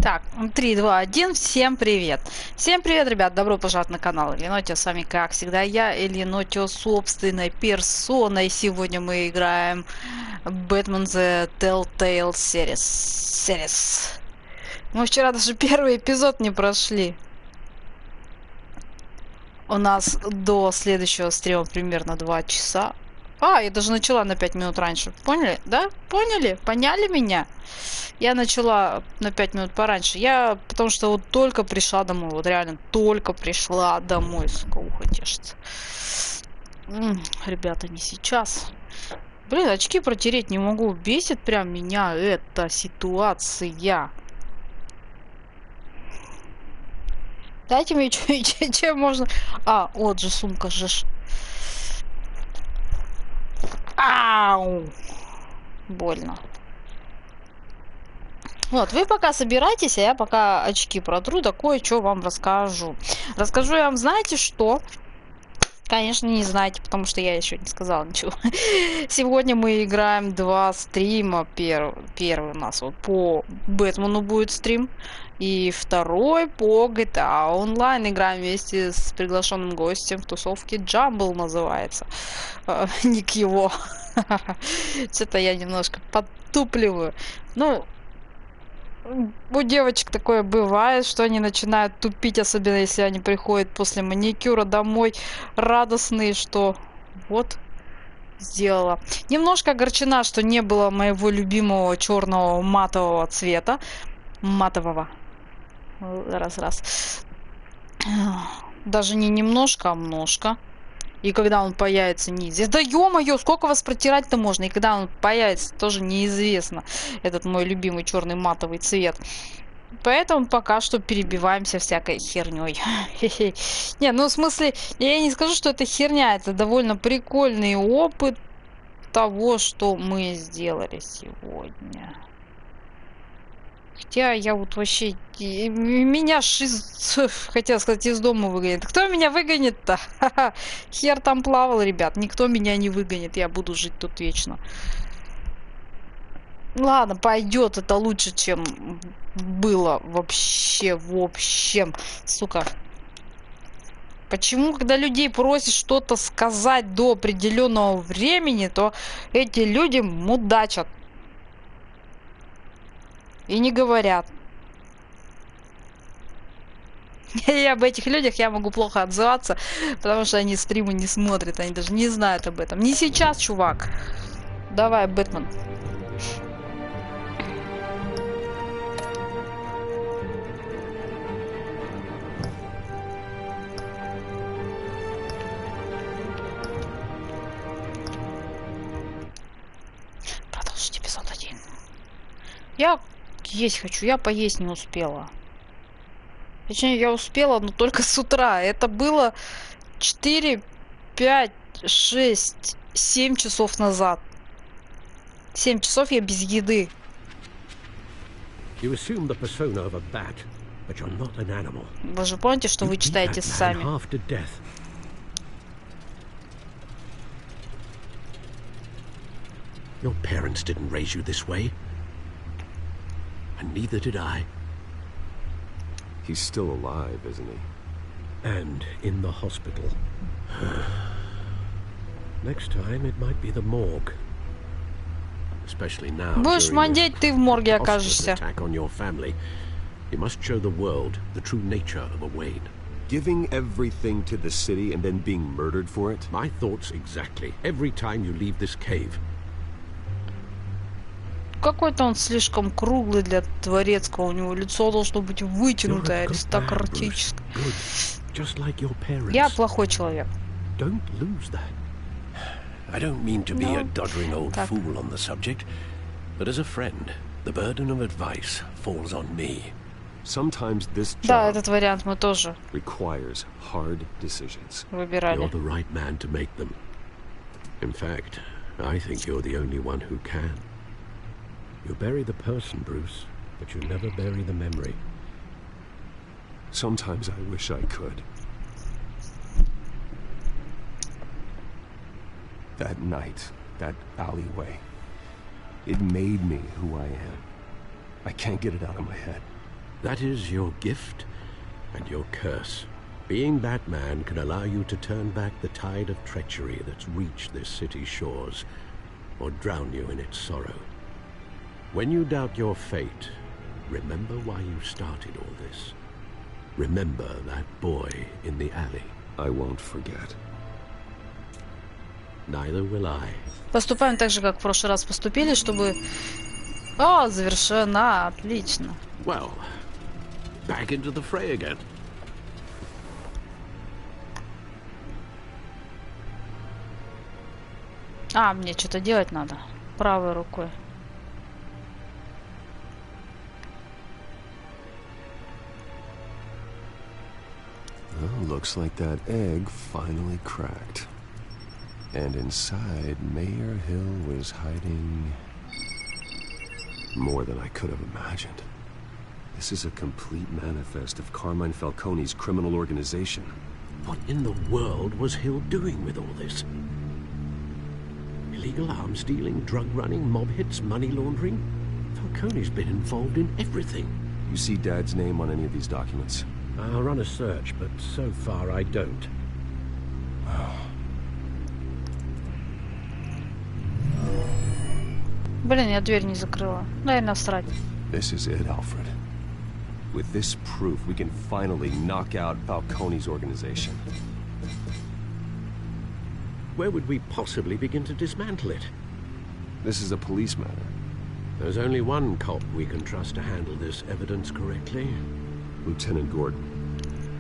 Так, 3, 2, 1, всем привет! Всем привет, ребят! Добро пожаловать на канал ElEnotio. С вами, как всегда, я, ElEnotio, собственной персоной. Сегодня мы играем Бэтмен The Telltale Series. Мы вчера даже первый эпизод не прошли. У нас до следующего стрима примерно 2 часа. Я даже начала на 5 минут раньше. Поняли? Да? Поняли? Поняли меня? Я начала на 5 минут пораньше. Потому что вот только пришла домой. Вот реально только пришла домой. Сука, ухо чешется. Ребята, не сейчас. Блин, очки протереть не могу. Бесит прям меня эта ситуация. Дайте мне чем можно... Вот же сумка же. Ау! Больно. Вот, вы пока собирайтесь, а я пока очки протру, да кое-что вам расскажу. Расскажу я вам, знаете что? Конечно, не знаете, потому что я еще не сказала ничего. Сегодня мы играем 2 стрима. Первый у нас вот по Бэтмену будет стрим. И второй по GTA онлайн. Играем вместе с приглашенным гостем в тусовке Джамбл называется. Ник его. Что-то я немножко подтупливаю. Ну, у девочек такое бывает, что они начинают тупить, особенно если они приходят после маникюра домой радостные, что вот сделала. Немножко огорчена, что не было моего любимого черного матового цвета. Матового. Раз. Даже не немножко, а множко. И когда он появится, неизвестно. Да ё-моё, сколько вас протирать-то можно? И когда он появится, тоже неизвестно. Этот мой любимый черный матовый цвет. Поэтому пока что перебиваемся всякой херней. Не, ну в смысле, я не скажу, что это херня. Это довольно прикольный опыт того, что мы сделали сегодня. Хотя я вот вообще... Меня хотел сказать, из дома выгонит. Кто меня выгонит-то? Хер там плавал, ребят. Никто меня не выгонит. Я буду жить тут вечно. Ладно, пойдет. Это лучше, чем было вообще. В общем, сука. Почему, когда людей просят что-то сказать до определенного времени, то эти люди мудачат. И не говорят. И об этих людях я могу плохо отзываться, потому что они стримы не смотрят, они даже не знают об этом. Не сейчас, чувак. Давай, Бэтмен. Продолжить эпизод 1. Я есть хочу, я поесть не успела. Точнее, я успела, но только с утра. Это было 4, 5, 6, 7 часов назад. 7 часов я без еды. You assume the persona of a bat, but you're not an animal. Вы же помните, что вы читаете сами. Your parents didn't raise you this way, and neither did I. He's still alive, isn't he? And in the hospital. Next time it might be the morgue. Especially now. Будешь мандеть, ты в морге окажешься. Attack on your family. You must show the world the true nature of a Wayne. Giving everything to the city and then being murdered for it? My thoughts exactly. Every time you leave this cave. Какой-то он слишком круглый для дворецкого. У него лицо должно быть вытянутое, аристократическое. Я плохой человек. Don't lose that. I don't mean to be a doddering old fool on the subject, but as a friend, the burden of advice falls on me. Sometimes this Да, этот вариант мы тоже requires hard decisions. Выбирали. You're the right man to make them. In fact, I think you're the only one who can. You bury the person, Bruce, but you never bury the memory. Sometimes I wish I could. That night, that alleyway, it made me who I am. I can't get it out of my head. That is your gift and your curse. Being Batman can allow you to turn back the tide of treachery that's reached this city's shores, or drown you in its sorrow. When you doubt your fate, remember why you started all this. Remember that boy in the alley. I won't forget. Neither will I. Поступаем так же, как в прошлый раз поступили, чтобы... О, завершено, отлично. Well, back into the fray again. А, мне что-то делать надо. Правой рукой. Well, looks like that egg finally cracked. And inside, Mayor Hill was hiding more than I could have imagined. This is a complete manifest of Carmine Falcone's criminal organization. What in the world was Hill doing with all this? Illegal arms dealing, drug running, mob hits, money laundering? Falcone's been involved in everything. You see Dad's name on any of these documents? I'll run a search, but so far I don't. Блин, я дверь не закрыла. Дай насрать. This is it, Alfred. With this proof, we can finally knock out Falcone's organization. Where would we possibly begin to dismantle it? This is a police matter. There's only one cop we can trust to handle this evidence correctly. Lieutenant Gordon.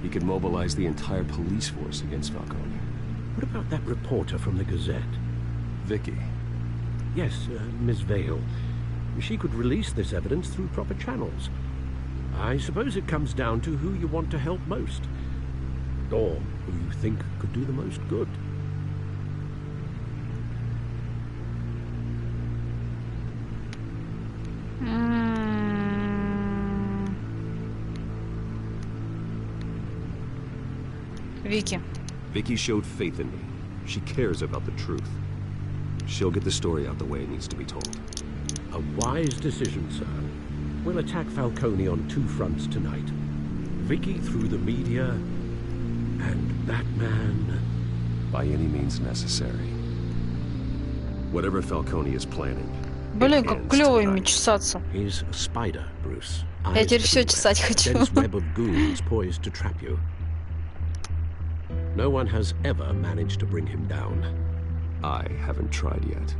He could mobilize the entire police force against Falcone. What about that reporter from the Gazette? Vicky. Yes, Miss Vale. She could release this evidence through proper channels. I suppose it comes down to who you want to help most. Or who you think could do the most good. Вики. Vicky showed faith in me. She cares about the truth. She'll get the story out the way it needs to be told. A wise decision, sir. We'll attack Falcone on two fronts tonight. Vicky through the media, and Batman... By any means necessary. Whatever Falcone is planning... Блин, как клёво ими чесаться. He's a spider, Bruce. Я теперь всё чесать хочу. Dense web of goons poised to trap you. No one has ever managed to bring him down. I haven't tried yet.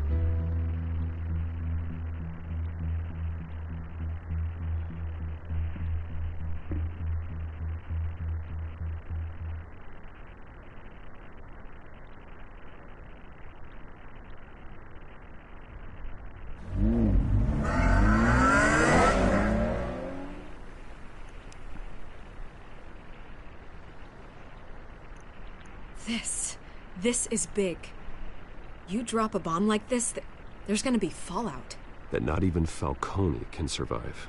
This is big. You drop a bomb like this, there's gonna be fallout. That not even Falcone can survive.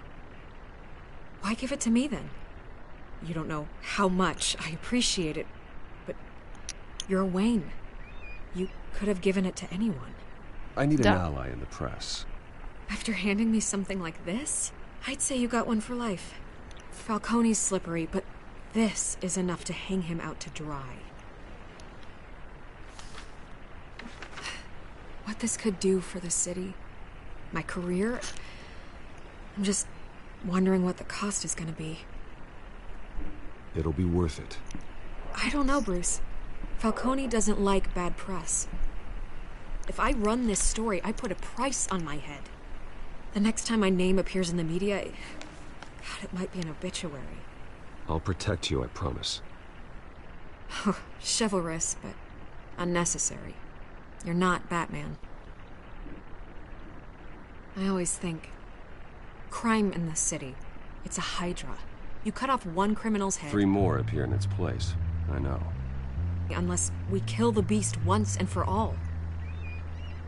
Why give it to me then? You don't know how much I appreciate it, but you're Wayne. You could have given it to anyone. I need an ally in the press. After handing me something like this, I'd say you got one for life. Falcone's slippery, but this is enough to hang him out to dry. What this could do for the city, my career, I'm just wondering what the cost is gonna be. It'll be worth it. I don't know, Bruce. Falcone doesn't like bad press. If I run this story, I put a price on my head. The next time my name appears in the media, God, it might be an obituary. I'll protect you, I promise. Chivalrous, but unnecessary. You're not Batman. I always think, crime in this city, it's a hydra. You cut off one criminal's head... 3 more appear in its place. I know. Unless we kill the beast once and for all.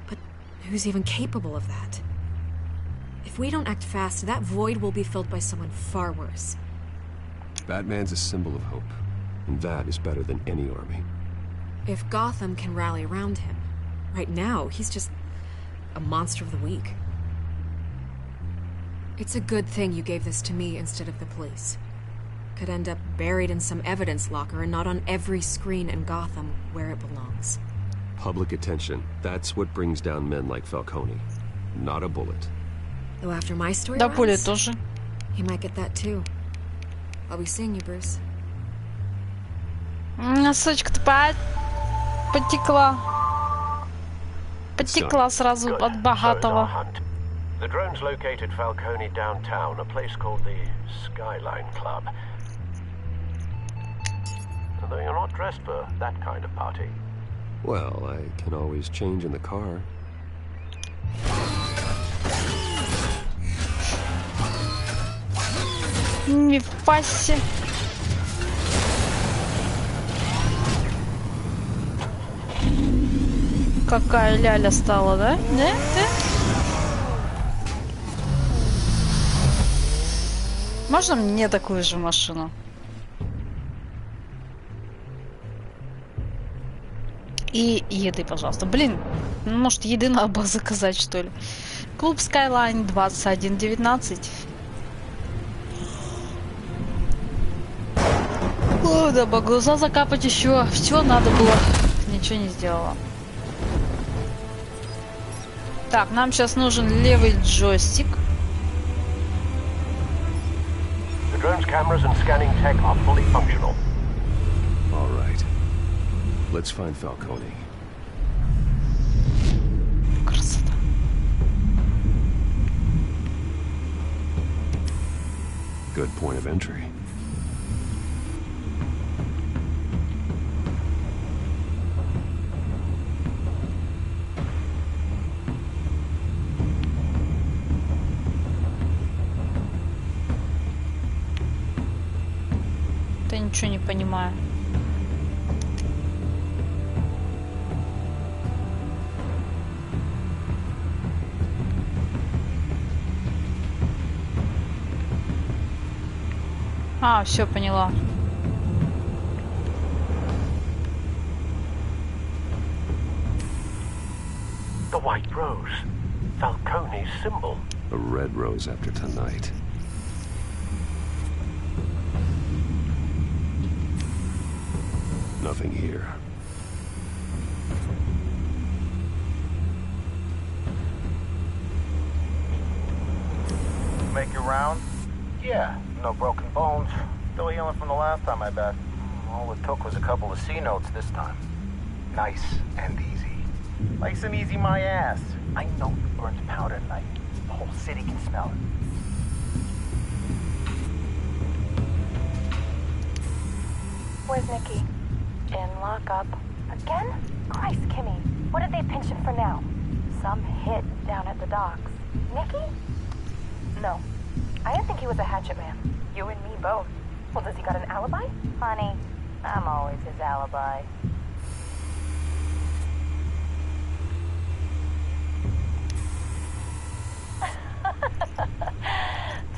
But who's even capable of that? If we don't act fast, that void will be filled by someone far worse. Batman's a symbol of hope, and that is better than any army. If Gotham can rally around him, right now, he's just a monster of the week. It's a good thing you gave this to me instead of the police. Could end up buried in some evidence locker and not on every screen in Gotham where it belongs. Public attention. That's what brings down men like Falcone. Not a bullet. Though after my story Да, пуля runs, тоже. he might get that too. I'll be seeing you, Bruce. Сучка-то потекла. Потекла сразу от богатого. The drones located Falcone downtown, a place called the Skyline Club. Although you're not dressed for that kind of party. Well, I can always change in the car. Мифаси. Какая ляля стала, да? Да? Можно мне такую же машину? И еды, пожалуйста. Блин, может, еды надо было заказать, что ли? Клуб Skyline 2119. О, да, глаза закапать еще. Все надо было. Ничего не сделала. Так, нам сейчас нужен левый джойстик. The drone's cameras and scanning tech are fully functional. All right. Let's find Falcone. Красота. Good point of entry. Я ничего не понимаю. А, все поняла. The white rose. Falcone's symbol. A red rose after tonight. Nothing here. Make your round? Yeah, no broken bones. Still healing from the last time, I bet. All it took was a couple of C notes this time. Nice and easy. Nice and easy, my ass. I know you burned powder tonight. The whole city can smell it. Where's Nikki? In lockup. Again? Christ, Kimmy. What did they pinch him for now? Some hit down at the docks. Nikki? No. I didn't think he was a hatchet man. You and me both. Well, does he got an alibi? Honey, I'm always his alibi.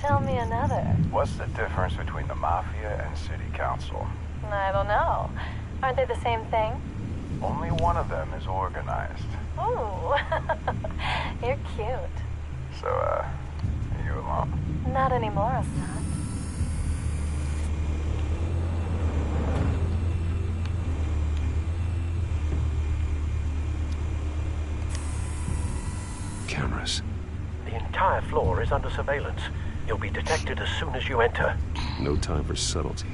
Tell me another. What's the difference between the Mafia and City Council? I don't know. Aren't they the same thing? Only one of them is organized. Ooh. You're cute. So, are you alone? Not anymore, I'm not. Cameras. The entire floor is under surveillance. You'll be detected as soon as you enter. No time for subtlety.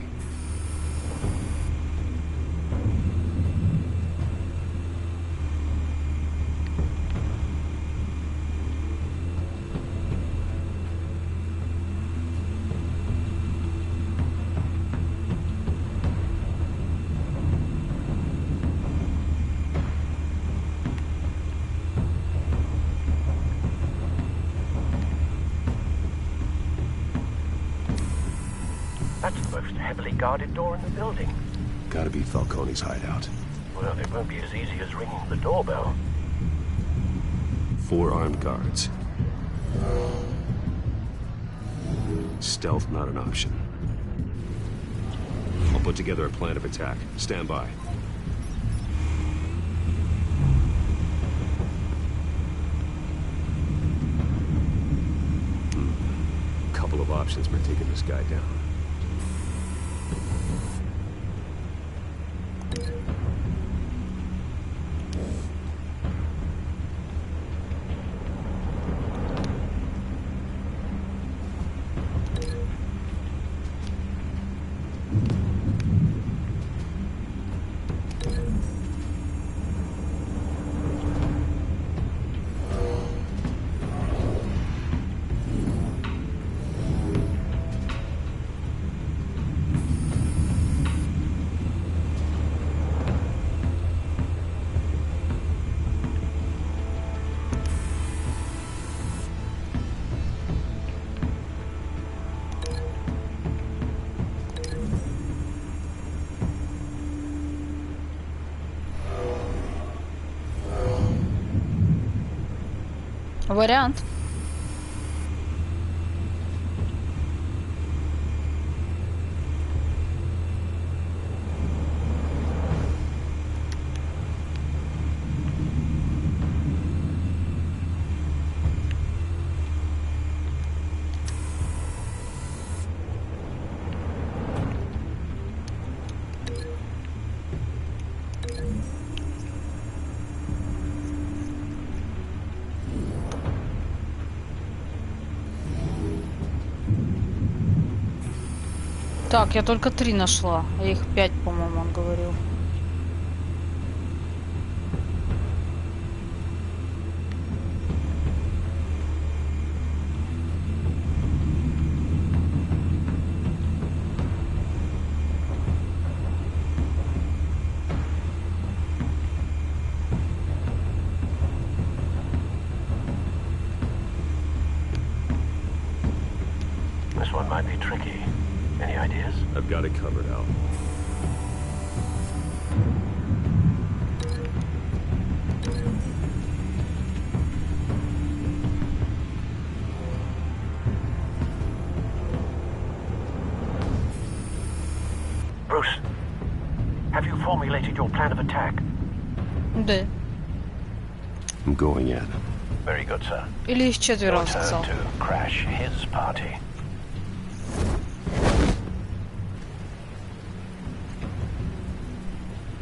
That's the most heavily guarded door in the building. Gotta be Falcone's hideout. Well, it won't be as easy as ringing the doorbell. 4 armed guards. Stealth not an option. I'll put together a plan of attack. Stand by. couple of options for taking this guy down. Вариант. Так, я только 3 нашла, а их 5, по-моему, он говорил. This one might be tricky. Any ideas? I've got it covered out. Bruce, have you formulated your plan of attack? Да. I'm going in. Very good, sir. Или их четверо, Your он turn сказал. to crash his party.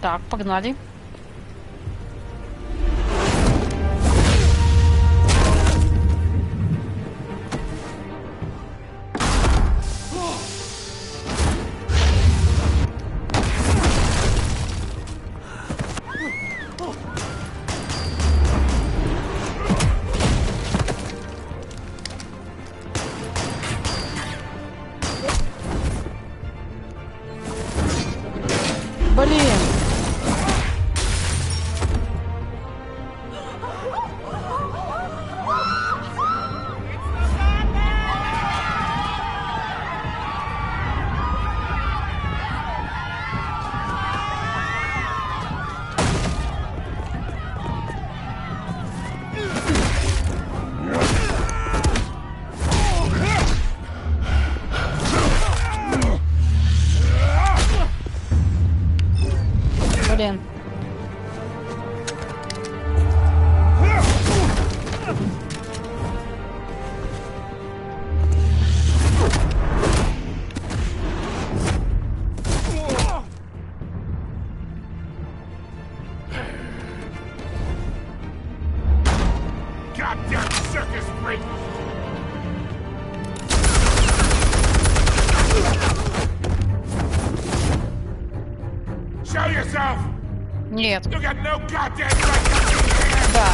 Так, погнали. Блин. Блин. Goddamn circus freak! Show yourself! Нет. You got no goddamn right to be here! Да.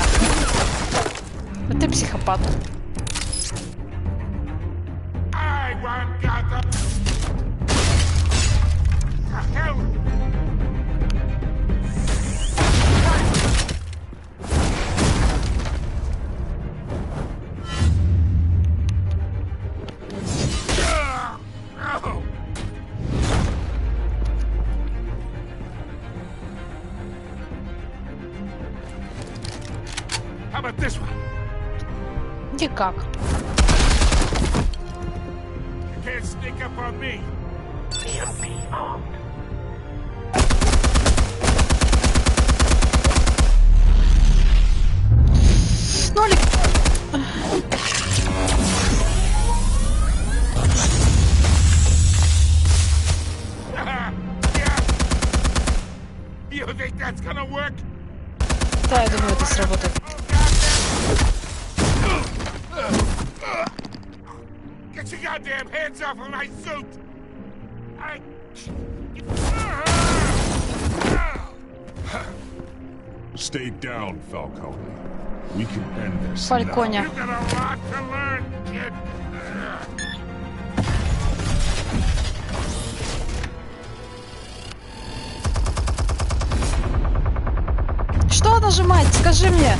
Ты психопат. I want Gotham! The hell? Oh! How about this one? Никак. You can't sneak up on me. EMP armed. Нолик. that's gonna work? Да, я думаю, это сработает. Get your goddamn hands off of my suit! Stay down, Falcone. We can end this Фальконя. You got a lot to learn, kid. Что нажимать? Скажи мне.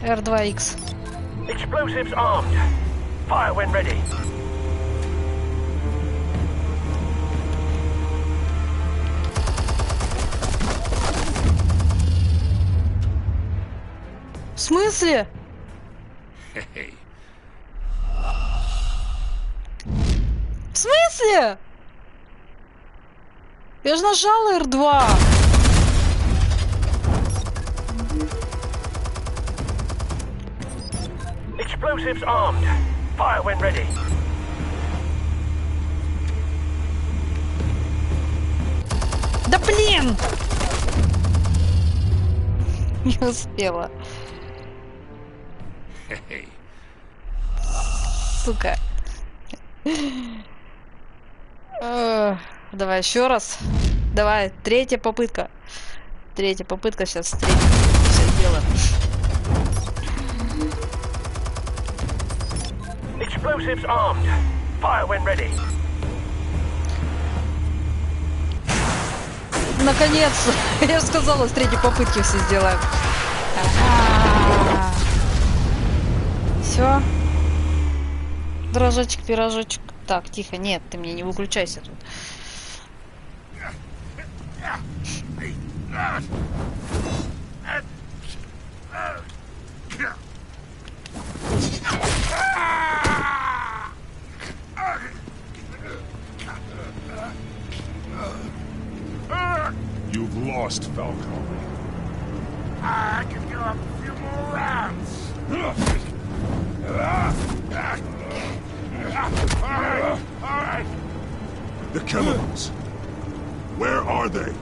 R2X. Explosives armed. Fire when ready. В смысле? Hey. В смысле? Я же нажала R2. Explosives armed. Fire when ready. Да блин! Не успела. Hey. Сука. Давай еще раз. Давай, третья попытка. Третья попытка, сейчас третья. Все сделаем. Explosives armed. Fire when ready. Наконец-то! Я же сказала, с третьей попытки все сделаем. Все. Дрожочек, пирожочек. Так, тихо, нет, ты мне не выключайся тут. You've lost, Falcone. I can go up a few more rounds. All right. The chemicals. Where are they?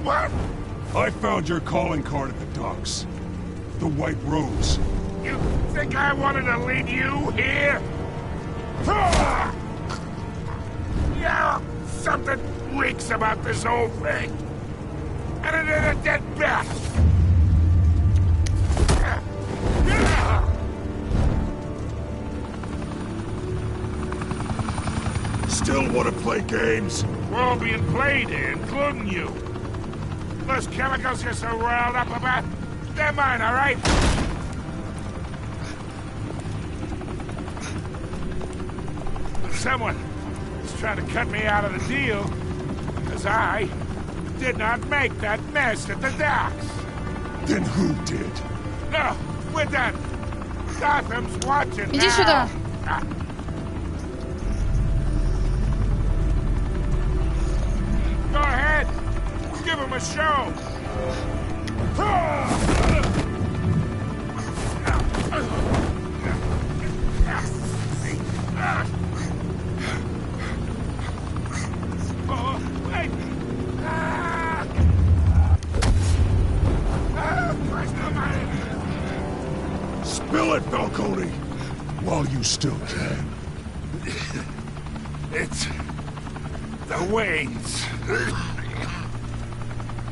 What? I found your calling card at the docks. The White Rose. You think I wanted to leave you here? Yeah, something reeks about this whole thing. And it is a dead bat. Still want to play games? We're all being played here, including you. Those chemicals you're so riled up about, they're mine, all right? Someone is trying to cut me out of the deal, because I did not make that mess at the docks. Then who did? No, we're done. Gotham's watching Иди now. сюда. Go ahead. Give him a show. Oh, wait. Spill it, Falcone! While you still can. It's the Waynes.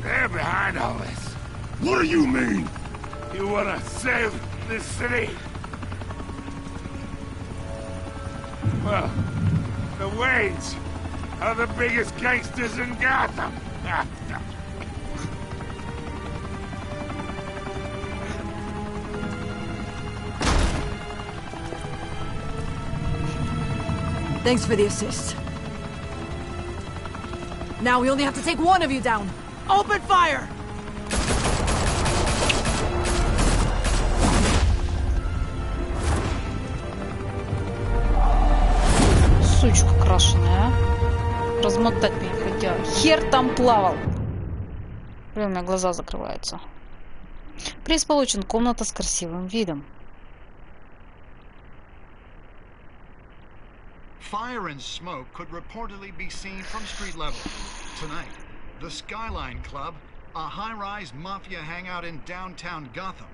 They're behind all this. What do you mean? You wanna save this city? Well, the Waynes are the biggest gangsters in Gotham. Thanks for the assist. Now we only have to take one of you down. Open fire! Сучка крашеная, а? Размотать меня хотела. Хер там плавал. Блин, у меня глаза закрываются. Приз получен. Комната с красивым видом. Fire and smoke could reportedly be seen from street level. Tonight, the Skyline Club, a high-rise mafia hangout in downtown Gotham,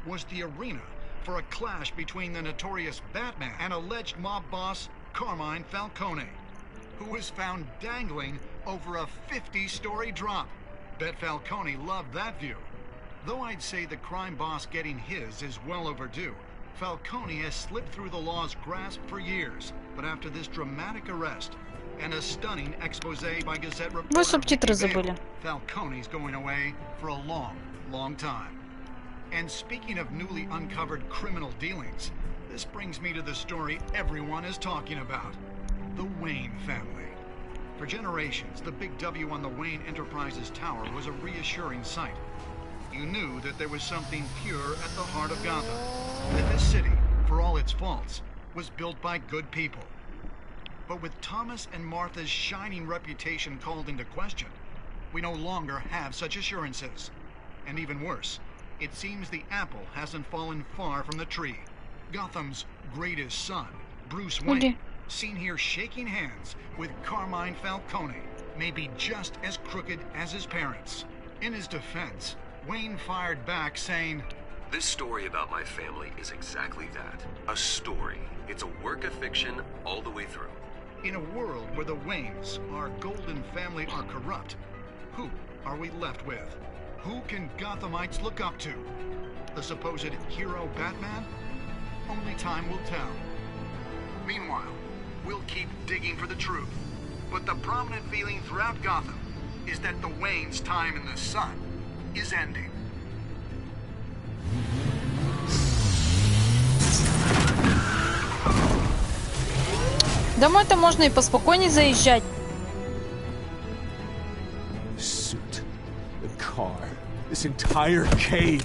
was the arena for a clash between the notorious Batman and alleged mob boss Carmine Falcone, who was found dangling over a 50-story drop. Bet Falcone loved that view. Though I'd say the crime boss getting his is well overdue, Falcone has slipped through the law's grasp for years. But after this dramatic arrest and a stunning expose by Gazette reporter, Falcone's going away for a long, long time. And speaking of newly uncovered criminal dealings, this brings me to the story everyone is talking about. The Wayne family. For generations, the big W on the Wayne Enterprises tower was a reassuring sight. You knew that there was something pure at the heart of Gotham. That this city, for all its faults, was built by good people. But with Thomas and Martha's shining reputation called into question, we no longer have such assurances. And even worse, it seems the apple hasn't fallen far from the tree. Gotham's greatest son, Bruce Wayne, seen here shaking hands with Carmine Falcone, may be just as crooked as his parents. In his defense, Wayne fired back saying, "This story about my family is exactly that. A story. It's a work of fiction all the way through." In a world where the Waynes, our golden family, are corrupt, who are we left with? Who can Gothamites look up to? The supposed hero Batman? Only time will tell. Meanwhile, we'll keep digging for the truth. But the prominent feeling throughout Gotham is that the Waynes' time in the sun is ending. Домой-то можно и поспокойнее заезжать. The suit, the car, this entire cave.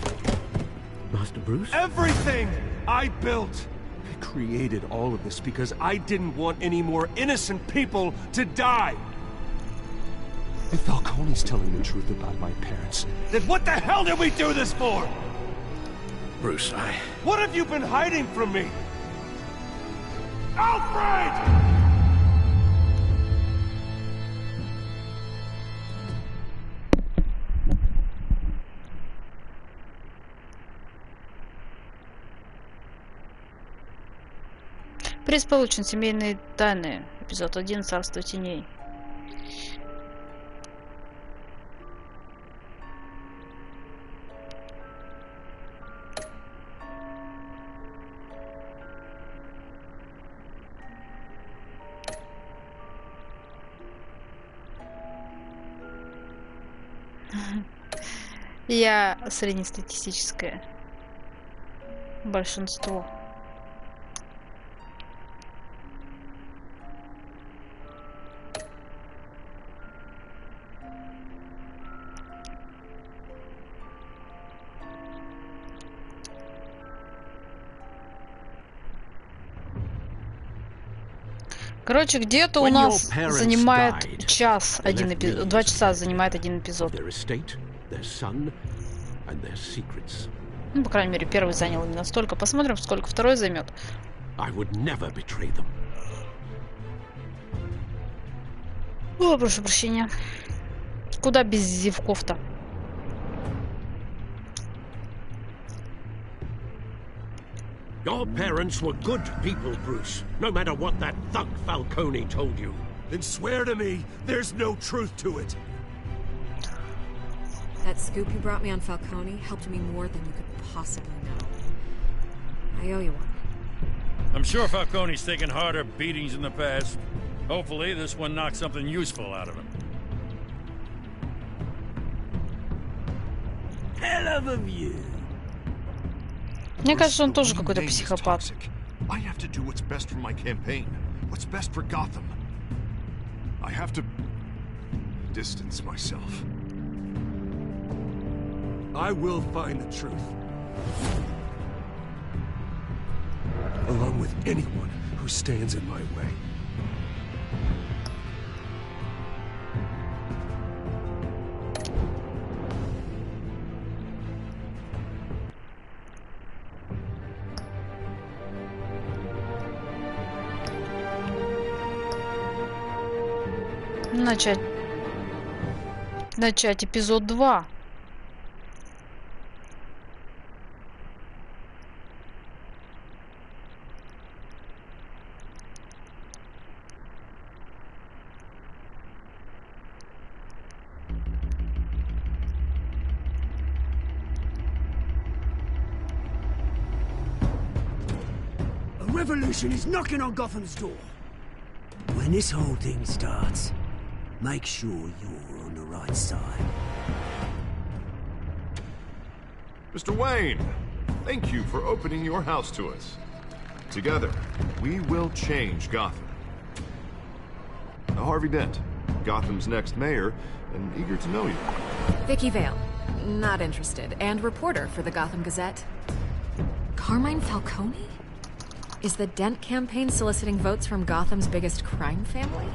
Master Bruce? Everything I built. I created all of this because I didn't want any more innocent people to die. If Falcone's telling the truth about my parents, then what the hell did we do this for? Bruce, What have you been hiding from me? Alfred! Приз получен. Семейные тайны. Эпизод 1. Царство теней. Я среднестатистическая. Большинство. Короче, где-то у нас занимает час один эпизод, 2 часа занимает один эпизод. Ну, по крайней мере, первый занял именно столько. Посмотрим, сколько второй займет. О, прошу прощения. Куда без зевков-то? Your parents were good people, Bruce. No matter what that thug Falcone told you. Then swear to me there's no truth to it. That scoop you brought me on Falcone helped me more than you could possibly know. I owe you one. I'm sure Falcone's taken harder beatings in the past. Hopefully this one knocks something useful out of him. Hell of a view. Мне кажется, он тоже какой-то психопат. I have to do what's best for my campaign. What's best for Gotham. I have to distance myself. I will find the truth. Along with anyone who stands in my way. Начать эпизод 2. Revolution is knocking on Gotham's door. When this whole thing starts, make sure you're on the right side. Mr. Wayne, thank you for opening your house to us. Together, we will change Gotham. Harvey Dent, Gotham's next mayor, and eager to know you. Vicky Vale, not interested, and reporter for the Gotham Gazette. Carmine Falcone? Is the Dent campaign soliciting votes from Gotham's biggest crime family?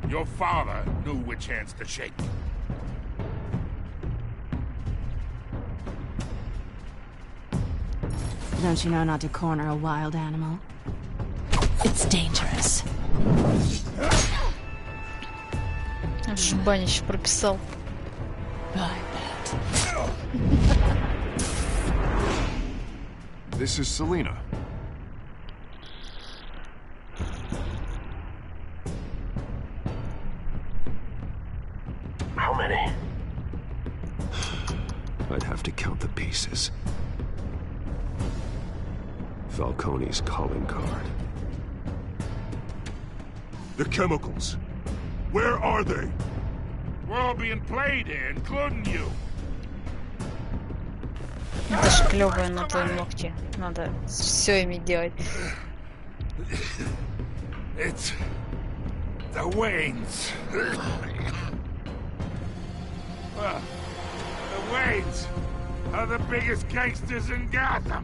Your father knew which hands to shake. Don't you know not to corner a wild animal? It's dangerous. Шибанище прописал. This is Selina. How many? I'd have to count the pieces. Falcone's calling card. The chemicals. Where are they? We're all being played here, including you. Это ж клёвые на твои ногти. Надо все ими делать. It's the Waynes. The Waynes are the biggest gangsters in Gotham.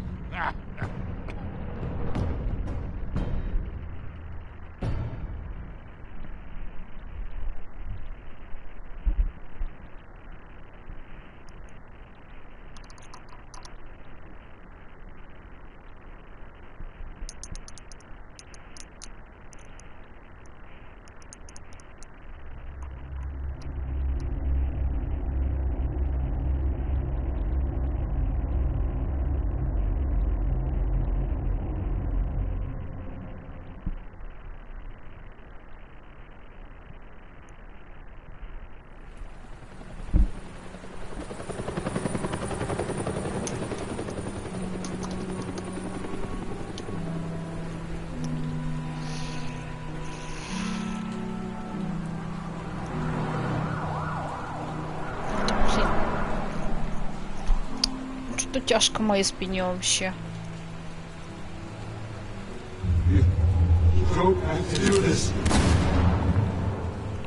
Что тяжко моей спине вообще.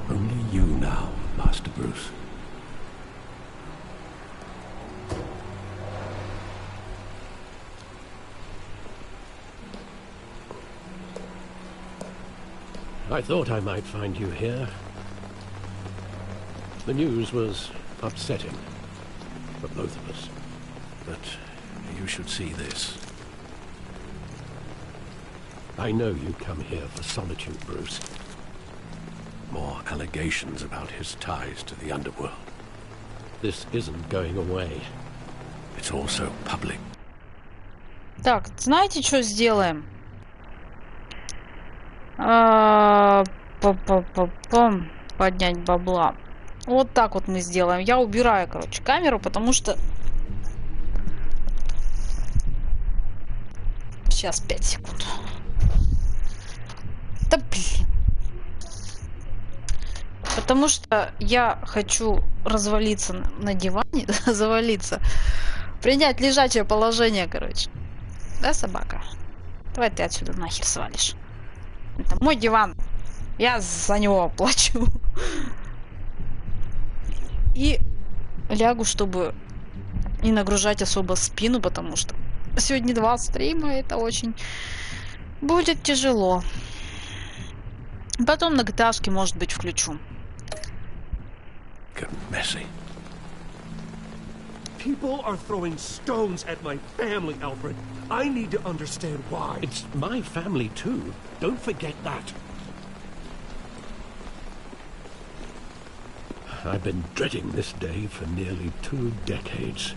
Only you now, Master Bruce. I thought I might find you here. The news was upsetting for both of us. But you should see this. I know you come here for solitude, Bruce. More allegations about his ties to the underworld. This isn't going away. It's also public. Так, знаете, что сделаем? Поднять бабла. Вот так вот мы сделаем. Я убираю, короче, камеру, потому что... Сейчас 5 секунд. Да блин. Потому что я хочу развалиться на диване, завалиться. Принять лежачее положение, короче. Да, собака? Давай ты отсюда нахер свалишь. Это мой диван. Я за него плачу. И лягу, чтобы не нагружать особо спину, потому что сегодня 2 стрима, это очень будет тяжело. Потом на GTA-шке, может быть, включу. People are throwing stones at my family, Alfred. I need to understand why. It's my family too. Don't forget that. I've been dreading this day for nearly 2 decades.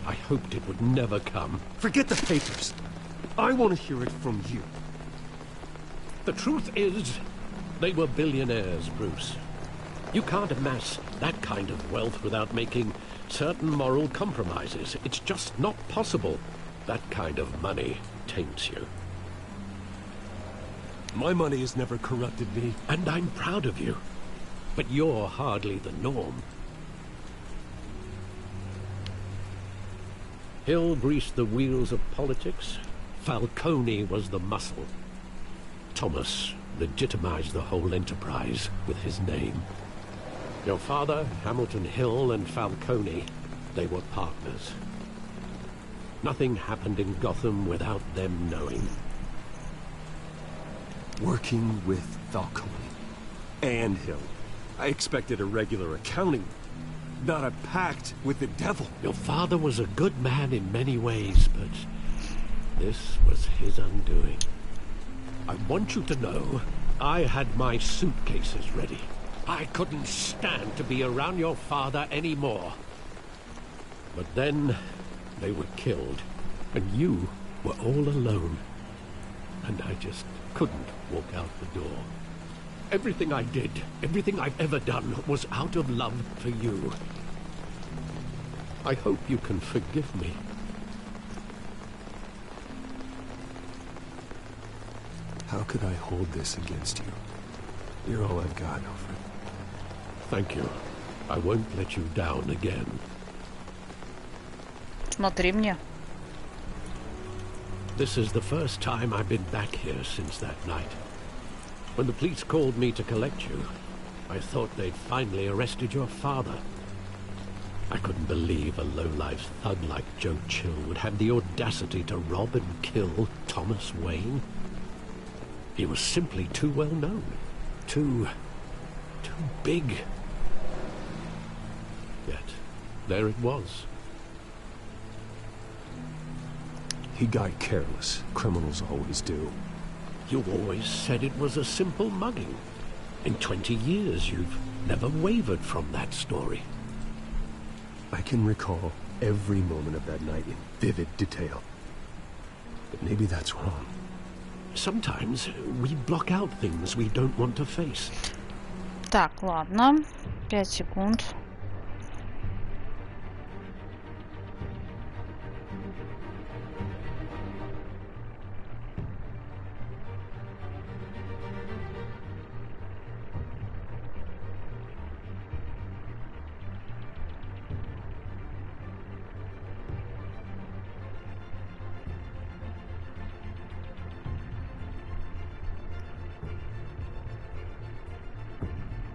I hoped it would never come. Forget the papers. I want to hear it from you. The truth is, they were billionaires, Bruce. You can't amass that kind of wealth without making certain moral compromises. It's just not possible. That kind of money taints you. My money has never corrupted me. And I'm proud of you. But you're hardly the norm. Hill greased the wheels of politics. Falcone was the muscle. Thomas legitimized the whole enterprise with his name. Your father, Hamilton Hill, and Falcone, they were partners. Nothing happened in Gotham without them knowing. Working with Falcone and Hill. I expected a regular accounting, not a pact with the devil. Your father was a good man in many ways, but this was his undoing. I want you to know, I had my suitcases ready. I couldn't stand to be around your father anymore. But then, they were killed, and you were all alone. And I just couldn't walk out the door. Everything I did, everything I've ever done, was out of love for you. I hope you can forgive me. How could I hold this against you? You're all I've got, Alfred. Thank you. I won't let you down again. Смотри мне. This is the first time I've been back here since that night. When the police called me to collect you, I thought they'd finally arrested your father. I couldn't believe a low-life thug like Joe Chill would have the audacity to rob and kill Thomas Wayne. He was simply too well known. Too big. Yet, there it was. He got careless. Criminals always do. You always said it was a simple mugging. In 20 years, you've never wavered from that story. I can recall every moment of that night in vivid detail. But maybe that's wrong. Sometimes we block out things we don't want to face. Так, ладно. 5 секунд.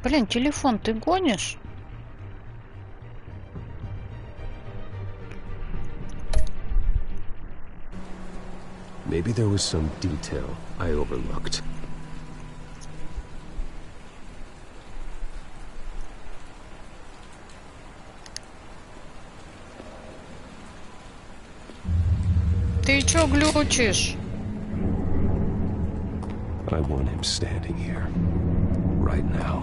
Блин, телефон, ты гонишь? Maybe there was some detail I overlooked. Ты чё глючишь? I want him standing here. Right now.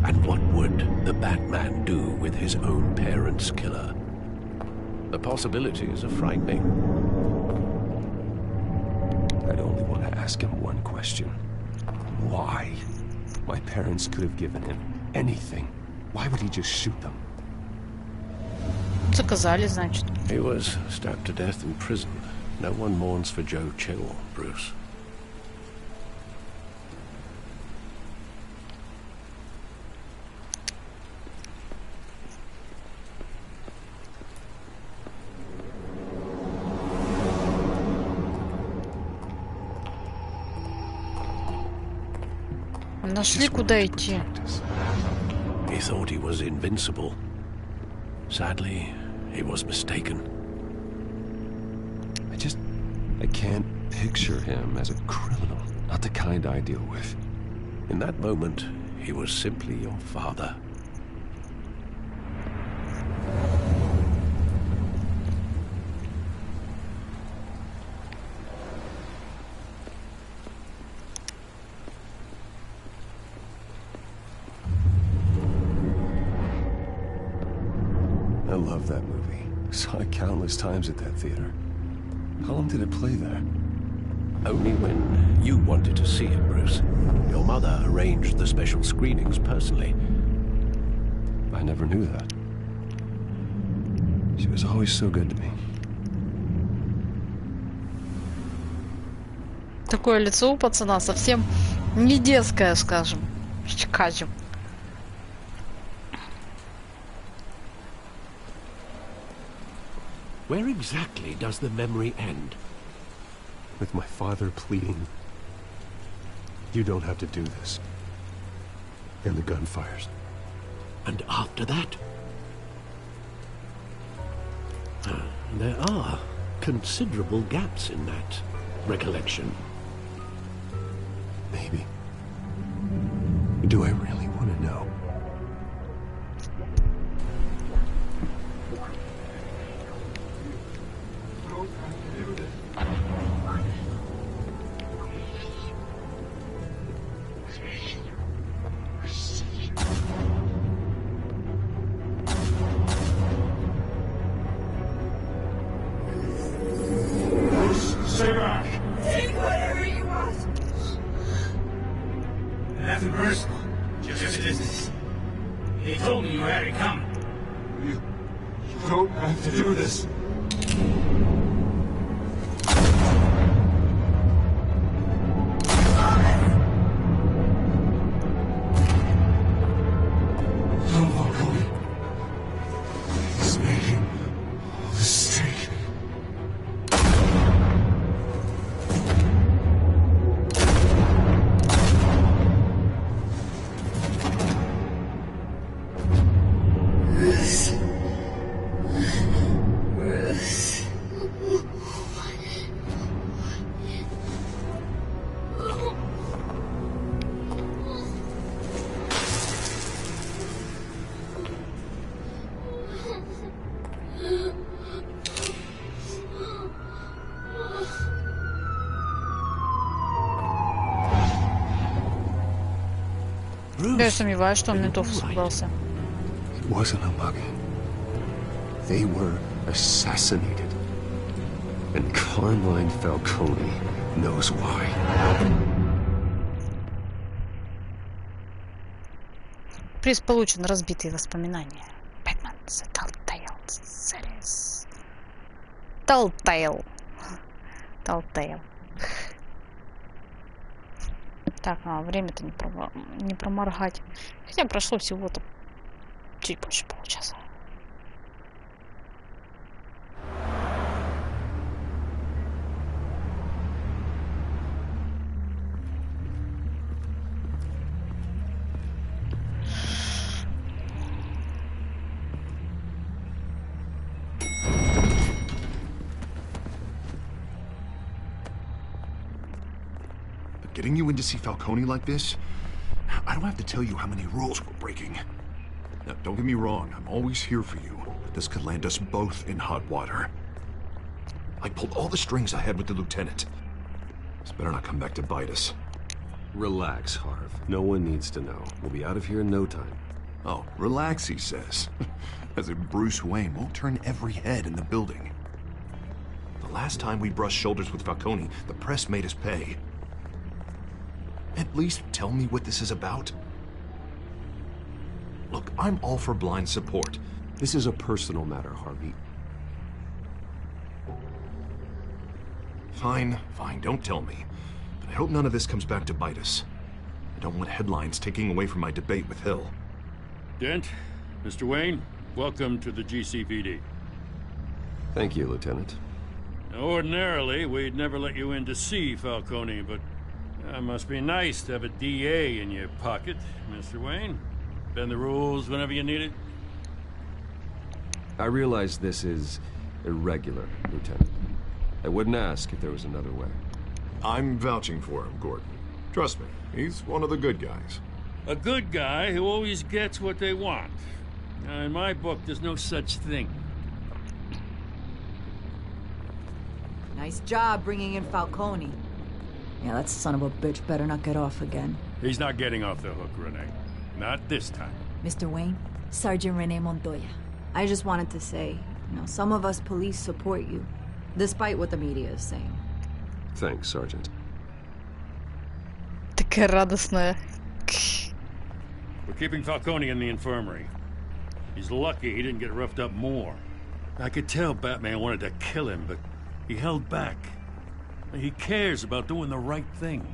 And what would the Batman do with his own parents' killer? The possibilities are frightening. I'd only want to ask him one question. Why? My parents could have given him anything. Why would he just shoot them? Заказали, значит. He was stabbed to death in prison. No one mourns for Joe Chill, Bruce. Нашли, куда идти. He thought he was invincible. Sadly, he was mistaken. I can't picture him as a criminal. Not the kind I deal with. In that moment, he was simply your father. love that movie. Saw it countless times at that theater. How long did it play there? Only when you wanted to see it, Bruce. Your mother arranged the special screenings personally. I never knew that. She was always so good to me. Такое лицо у пацана совсем не детское, скажем. Where exactly does the memory end? With my father pleading, "You don't have to do this." And the gun fires. And after that? There are considerable gaps in that recollection. Maybe. Do I really want to know? Stay back. Take whatever you want. Nothing personal, just business. He told me you had it coming. You don't have to do this. Я сомневаюсь, что он ментов испугался. It wasn't a mug. They were assassinated. And Carmine Falcone knows why. Приз получен. Разбитые воспоминания. Бэтмен. Telltale Series. Telltale. Так, время-то не проморгать. Хотя прошло всего-то чуть больше получаса. Getting you in to see Falcone like this, I don't have to tell you how many rules we're breaking. Now, don't get me wrong, I'm always here for you, but this could land us both in hot water. I pulled all the strings I had with the lieutenant. This better not come back to bite us. Relax, Harv. No one needs to know. We'll be out of here in no time. Oh, relax, he says. As if Bruce Wayne won't turn every head in the building. The last time we brushed shoulders with Falcone, the press made us pay. At least tell me what this is about. Look, I'm all for blind support. This is a personal matter, Harvey. Fine, don't tell me. But I hope none of this comes back to bite us. I don't want headlines taking away from my debate with Hill. Dent, Mr. Wayne, welcome to the GCPD. Thank you, Lieutenant. Now, ordinarily, we'd never let you in to see Falcone, but it must be nice to have a DA in your pocket, Mr. Wayne. Bend the rules whenever you need it. I realize this is irregular, Lieutenant. I wouldn't ask if there was another way. I'm vouching for him, Gordon. Trust me, he's one of the good guys. A good guy who always gets what they want. Now, in my book, there's no such thing. Nice job bringing in Falcone. Yeah, that son of a bitch better not get off again. He's not getting off the hook, Renee. Not this time. Mr. Wayne, Sergeant Renee Montoya. I just wanted to say, some of us police support you, despite what the media is saying. Thanks, Sergeant. Такая радостная. We're keeping Falcone in the infirmary. He's lucky he didn't get roughed up more. I could tell Batman wanted to kill him, but he held back. He cares about doing the right thing.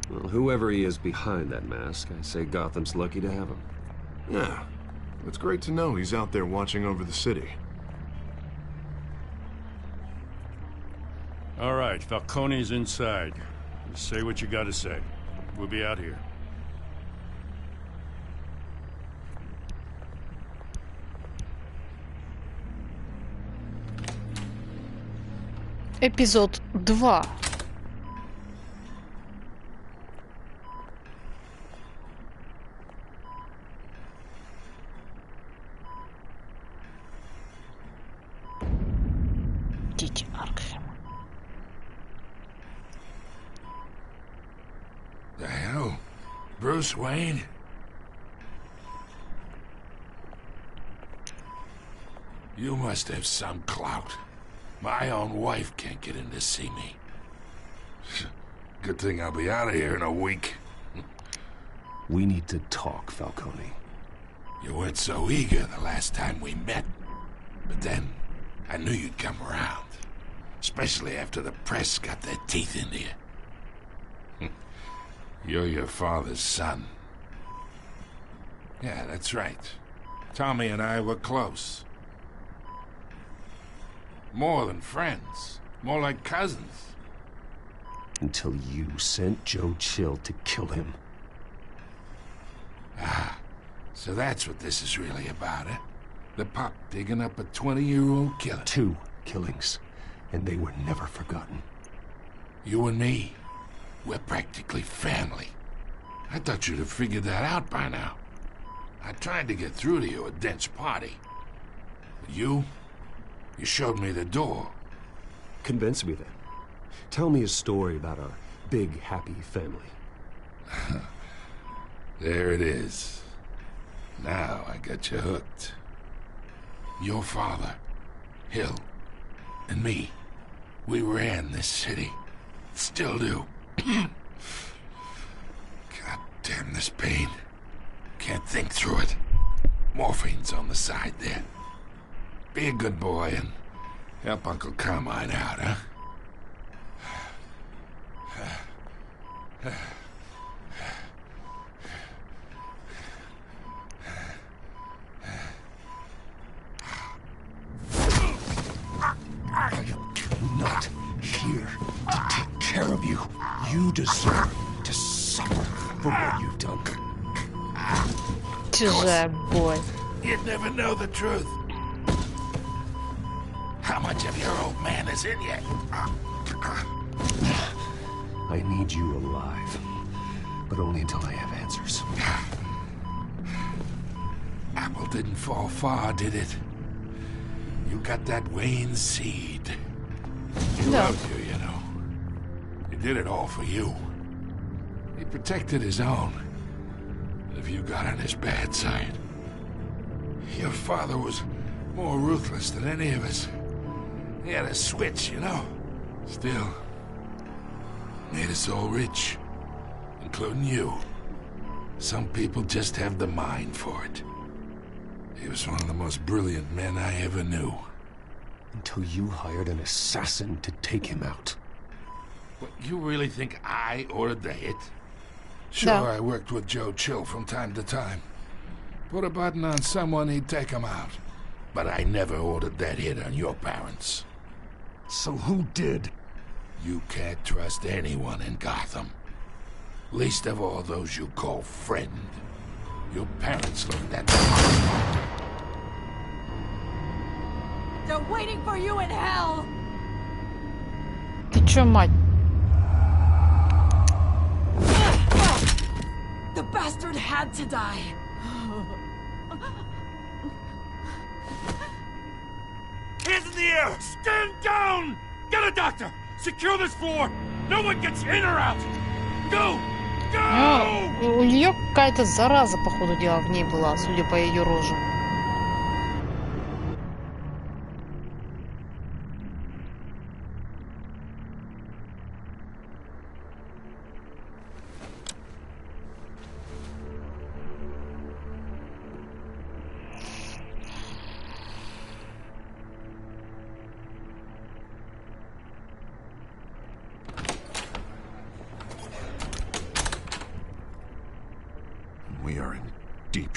Well, whoever he is behind that mask, I say Gotham's lucky to have him. Yeah. It's great to know he's out there watching over the city. All right, Falcone's inside. Just say what you gotta say. We'll be out here. Эпизод 2. Дети Аркхема. The hell? Bruce Wayne? You must have some clout. My own wife can't get in to see me. Good thing I'll be out of here in a week. We need to talk, Falcone. You weren't so eager the last time we met. But then, I knew you'd come around. Especially after the press got their teeth into you. You're your father's son. Yeah, that's right. Tommy and I were close. More than friends. More like cousins. Until you sent Joe Chill to kill him. Ah, so that's what this is really about, eh? The pup digging up a 20-year-old killer. 2 killings, and they were never forgotten. You and me, we're practically family. I thought you'd have figured that out by now. I tried to get through to you at Dent's party. But you showed me the door. Convince me then. Tell me a story about our big, happy family. There it is. Now I got you hooked. Your father, Hill, and me, we ran this city. Still do. God damn this pain. Can't think through it. Morphine's on the side there. Be a good boy and help Uncle Carmine out, huh? I'm not here to take care of you. You deserve to suffer for what you've done. Чужая боль. You'd never know the truth. How much of your old man is in you? I need you alive, but only until I have answers. Apple didn't fall far, did it? You got that Wayne seed. He loved you, you know. He did it all for you. He protected his own. If you got on his bad side. Your father was more ruthless than any of us. He had a switch, you know. Still, made us all rich. Including you. Some people just have the mind for it. He was one of the most brilliant men I ever knew. Until you hired an assassin to take him out. What, you really think I ordered the hit? Sure, No. I worked with Joe Chill from time to time. Put a button on someone, he'd take him out. But I never ordered that hit on your parents. So who did? You can't trust anyone in Gotham. Least of all those you call friend. Your parents learned that. They're waiting for you in hell! Ты чё, мать? The bastard had to die. Hands in the air! Stand down! Get a doctor! Secure this floor! No one gets in or out! Go! Go! У нее какая-то зараза, по ходу дела, в ней была, судя по ее роже.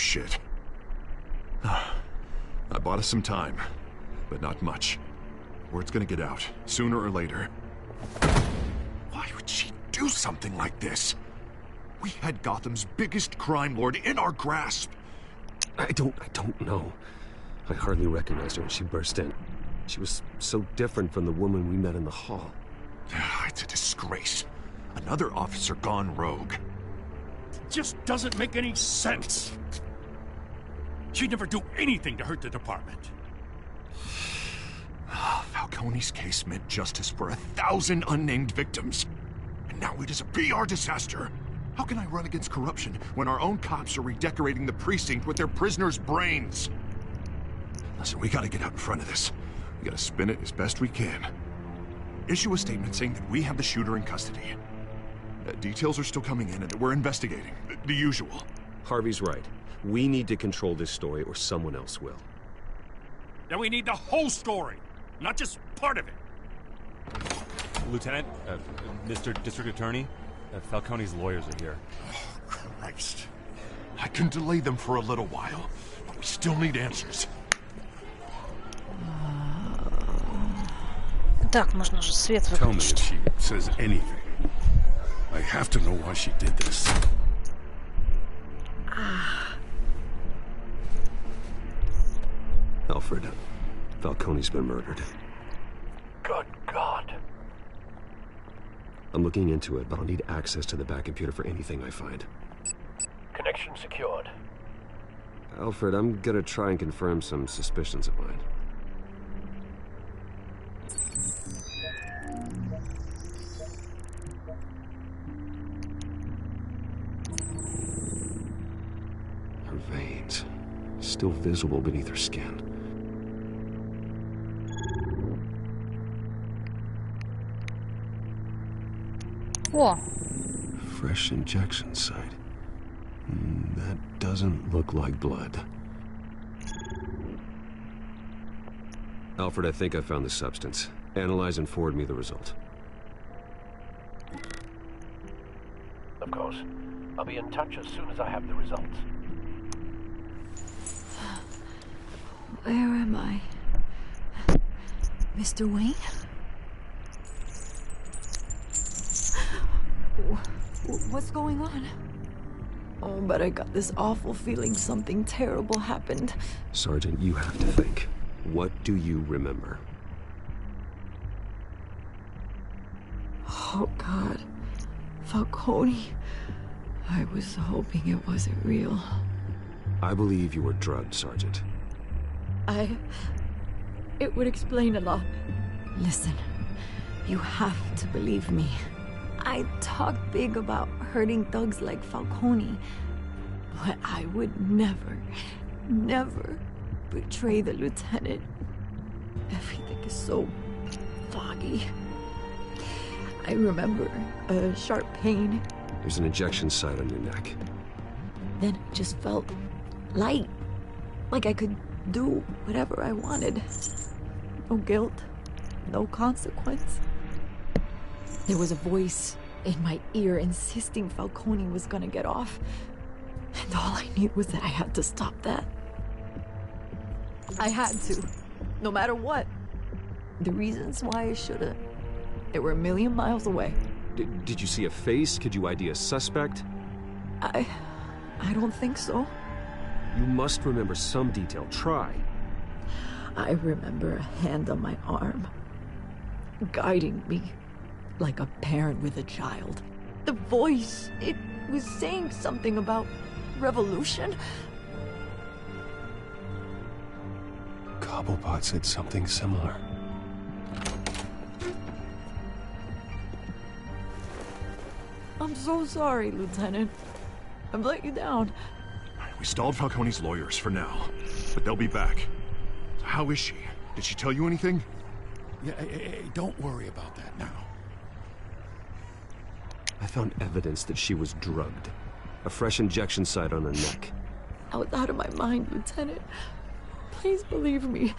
shit. I bought us some time, but not much. Word's gonna get out, sooner or later. Why would she do something like this? We had Gotham's biggest crime lord in our grasp. I don't know. I hardly recognized her when she burst in. She was so different from the woman we met in the hall. It's a disgrace. Another officer gone rogue. It just doesn't make any sense. She'd never do anything to hurt the department. Falcone's case meant justice for 1,000 unnamed victims. And now it is a PR disaster. How can I run against corruption when our own cops are redecorating the precinct with their prisoners' brains? Listen, we gotta get out in front of this. We gotta spin it as best we can. Issue a statement saying that we have the shooter in custody. Details are still coming in and that we're investigating. The usual. Harvey's right. We need to control this story or someone else will. Then we need the whole story, not just part of it. Lieutenant, Mr. District Attorney, Falcone's lawyers are here. Oh, Christ. I can delay them for a little while, but we still need answers. Так, можно же свет Tell me if выключить. she says anything. I have to know why she did this. Alfred, Falcone's been murdered. Good God. I'm looking into it, but I'll need access to the back computer for anything I find. Connection secured. Alfred, I'm gonna try and confirm some suspicions of mine. Her veins, still visible beneath her skin. О, Fresh injection site. That doesn't look like blood. Alfred, I think I found the substance. Analyze and forward me the result. Of course. I'll be in touch as soon as I have the results. Where am I? Mr. Wayne? What's going on? Oh, but I got this awful feeling something terrible happened. Sergeant, you have to think. What do you remember? Oh, God. Falcone. I was hoping it wasn't real. I believe you were drugged, Sergeant. It would explain a lot. Listen, you have to believe me. I talk big about hurting thugs like Falcone, but I would never, never betray the lieutenant. Everything is so foggy. I remember a sharp pain. There's an injection site on your neck. Then it just felt light, like I could do whatever I wanted. No guilt, no consequence. There was a voice in my ear insisting Falcone was gonna get off. And all I knew was that I had to stop that. I had to, no matter what. The reasons why I should've, they were a million miles away. Did you see a face? Could you ID a suspect? I don't think so. You must remember some detail. Try. I remember a hand on my arm, guiding me like a parent with a child. The voice, it was saying something about revolution. Cobblepot said something similar. I'm so sorry, Lieutenant. I've let you down. We stalled Falcone's lawyers for now, but they'll be back. So how is she? Did she tell you anything? Yeah, hey, don't worry about that now. I found evidence that she was drugged. A fresh injection site on her neck. I was out of my mind, Lieutenant. Please believe me.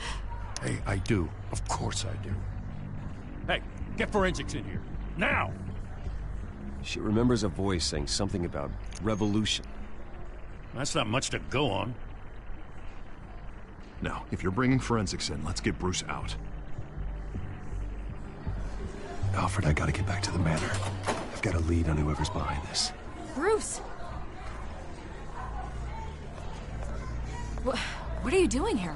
Hey, I do. Of course I do. Hey, get forensics in here. Now! She remembers a voice saying something about revolution. That's not much to go on. Now, if you're bringing forensics in, let's get Bruce out. Alfred, I gotta get back to the manor. I've got a lead on whoever's behind this. Bruce! What are you doing here?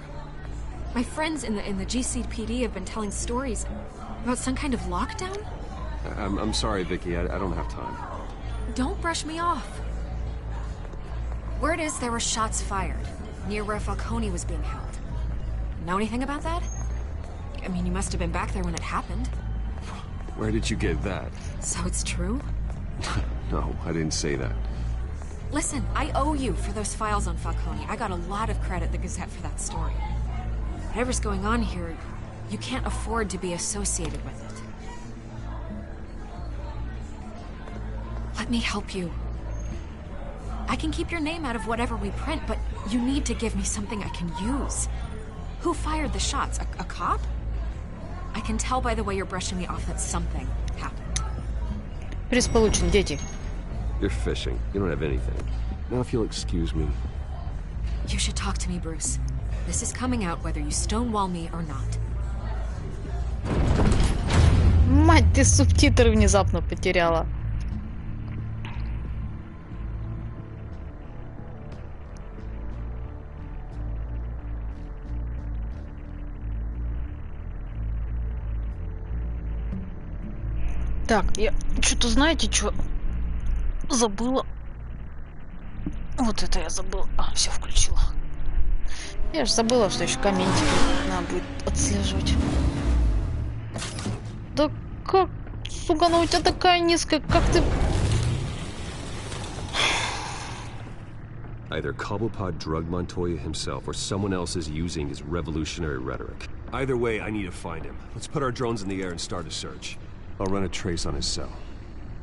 My friends in the GCPD have been telling stories about some kind of lockdown? I'm sorry, Vicky. I don't have time. Don't brush me off. Word is there were shots fired near where Falcone was being held. Know anything about that? I mean, you must have been back there when it happened. Where did you get that? So it's true? No, I didn't say that. Listen, I owe you for those files on Falcone. I got a lot of credit at the Gazette for that story. Whatever's going on here, you can't afford to be associated with it. Let me help you. I can keep your name out of whatever we print, but you need to give me something I can use. Who fired the shots? A cop? I can tell by the way you're brushing me off that something happened. Приз получен, дети. You're fishing. You don't have anything. Now, if you'll excuse me. You should talk to me, Bruce. This is coming out whether you stonewall me or not. Мать, ты субтитры внезапно потеряла. Так, я что-то, знаете, что забыла. Вот это я забыла. А, все включила. Я же забыла, что еще комментики надо будет отслеживать. Да как, сука, ну у тебя такая низкая, как ты... Either Cobblepot drugged Montoya himself or someone else is using his revolutionary rhetoric. Either way, I need to find him. Let's put our drones in the air and start a search. I'll run a trace on his cell.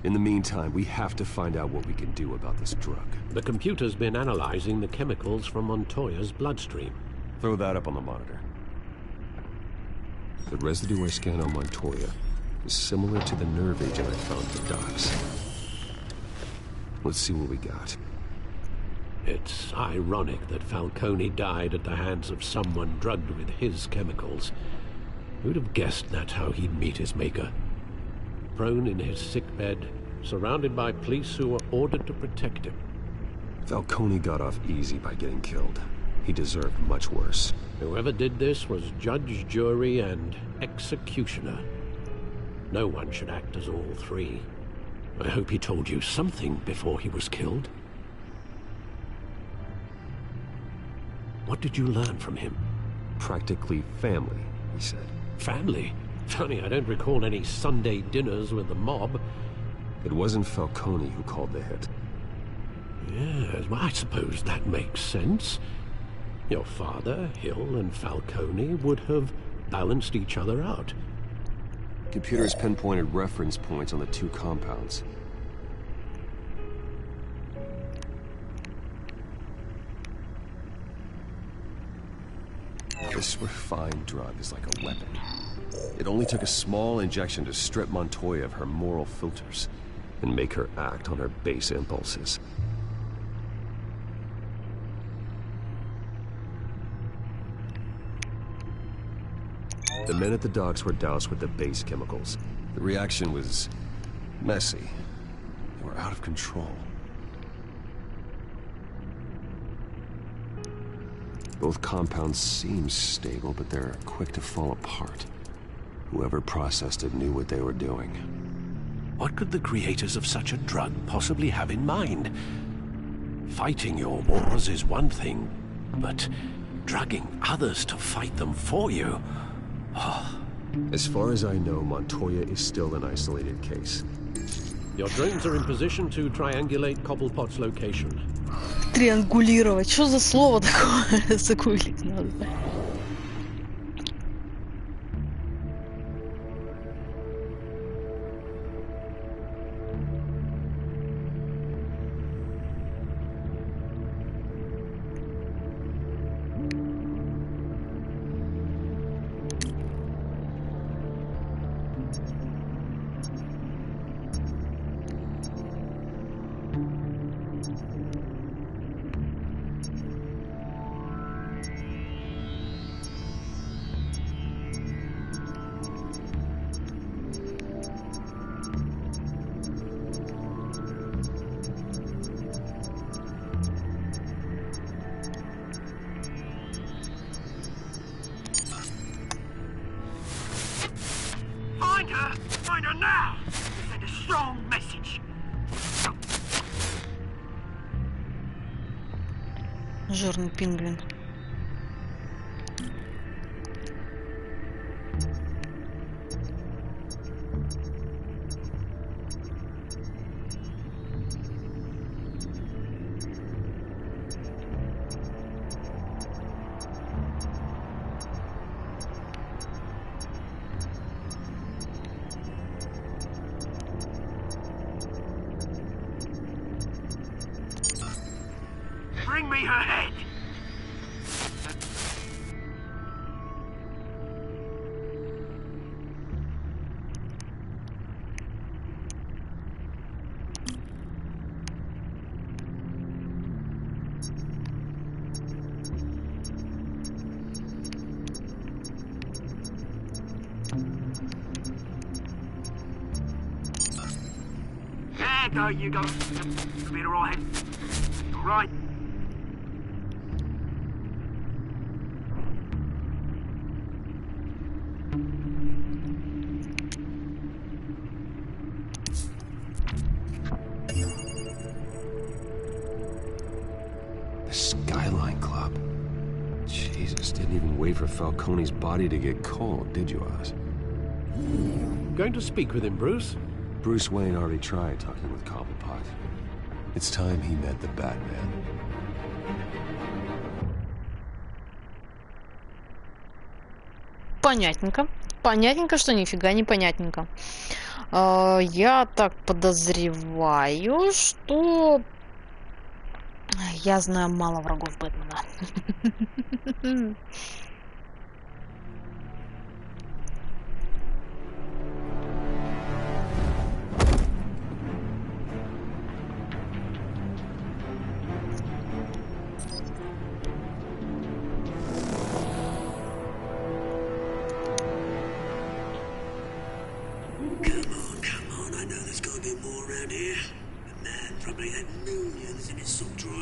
In the meantime, we have to find out what we can do about this drug. The computer's been analyzing the chemicals from Montoya's bloodstream. Throw that up on the monitor. The residue I scan on Montoya is similar to the nerve agent I found at the docks. Let's see what we got. It's ironic that Falcone died at the hands of someone drugged with his chemicals. Who'd have guessed that's how he'd meet his maker? Prone in his sickbed, surrounded by police who were ordered to protect him. Falcone got off easy by getting killed. He deserved much worse. Whoever did this was judge, jury, and executioner. No one should act as all three. I hope he told you something before he was killed. What did you learn from him? Practically family, he said. Family? Funny, I don't recall any Sunday dinners with the mob. It wasn't Falcone who called the hit. Yes, well, I suppose that makes sense. Your father, Hill, and Falcone would have balanced each other out. Computers pinpointed reference points on the two compounds. This refined drug is like a weapon. It only took a small injection to strip Montoya of her moral filters and make her act on her base impulses. The men at the docks were doused with the base chemicals. The reaction was messy. They were out of control. Both compounds seem stable, but they're quick to fall apart. Whoever processed it knew what they were doing. What could the creators of such a drug possibly have in mind? Fighting your wars is one thing, but drugging others to fight them for you... Oh. As far as I know, Montoya is still an isolated case. Your drones are in position to triangulate Cobblepot's location. Триангулировать. Что за слово такое? Загуглить надо. Жирный пингвин. Bring me her head! There, go, you go. Be alright. Right. Skyline Club. Jesus, didn't even wait for Falcone's body to get cold, did you, Oz? Going to speak with him, Bruce? Bruce Wayne already tried talking with Cobblepot. It's time he met the Batman. Понятненько. Понятненько, что нифига не понятненько. Я так подозреваю, что я знаю мало врагов Бэтмена. Probably had millions in his soul drawer.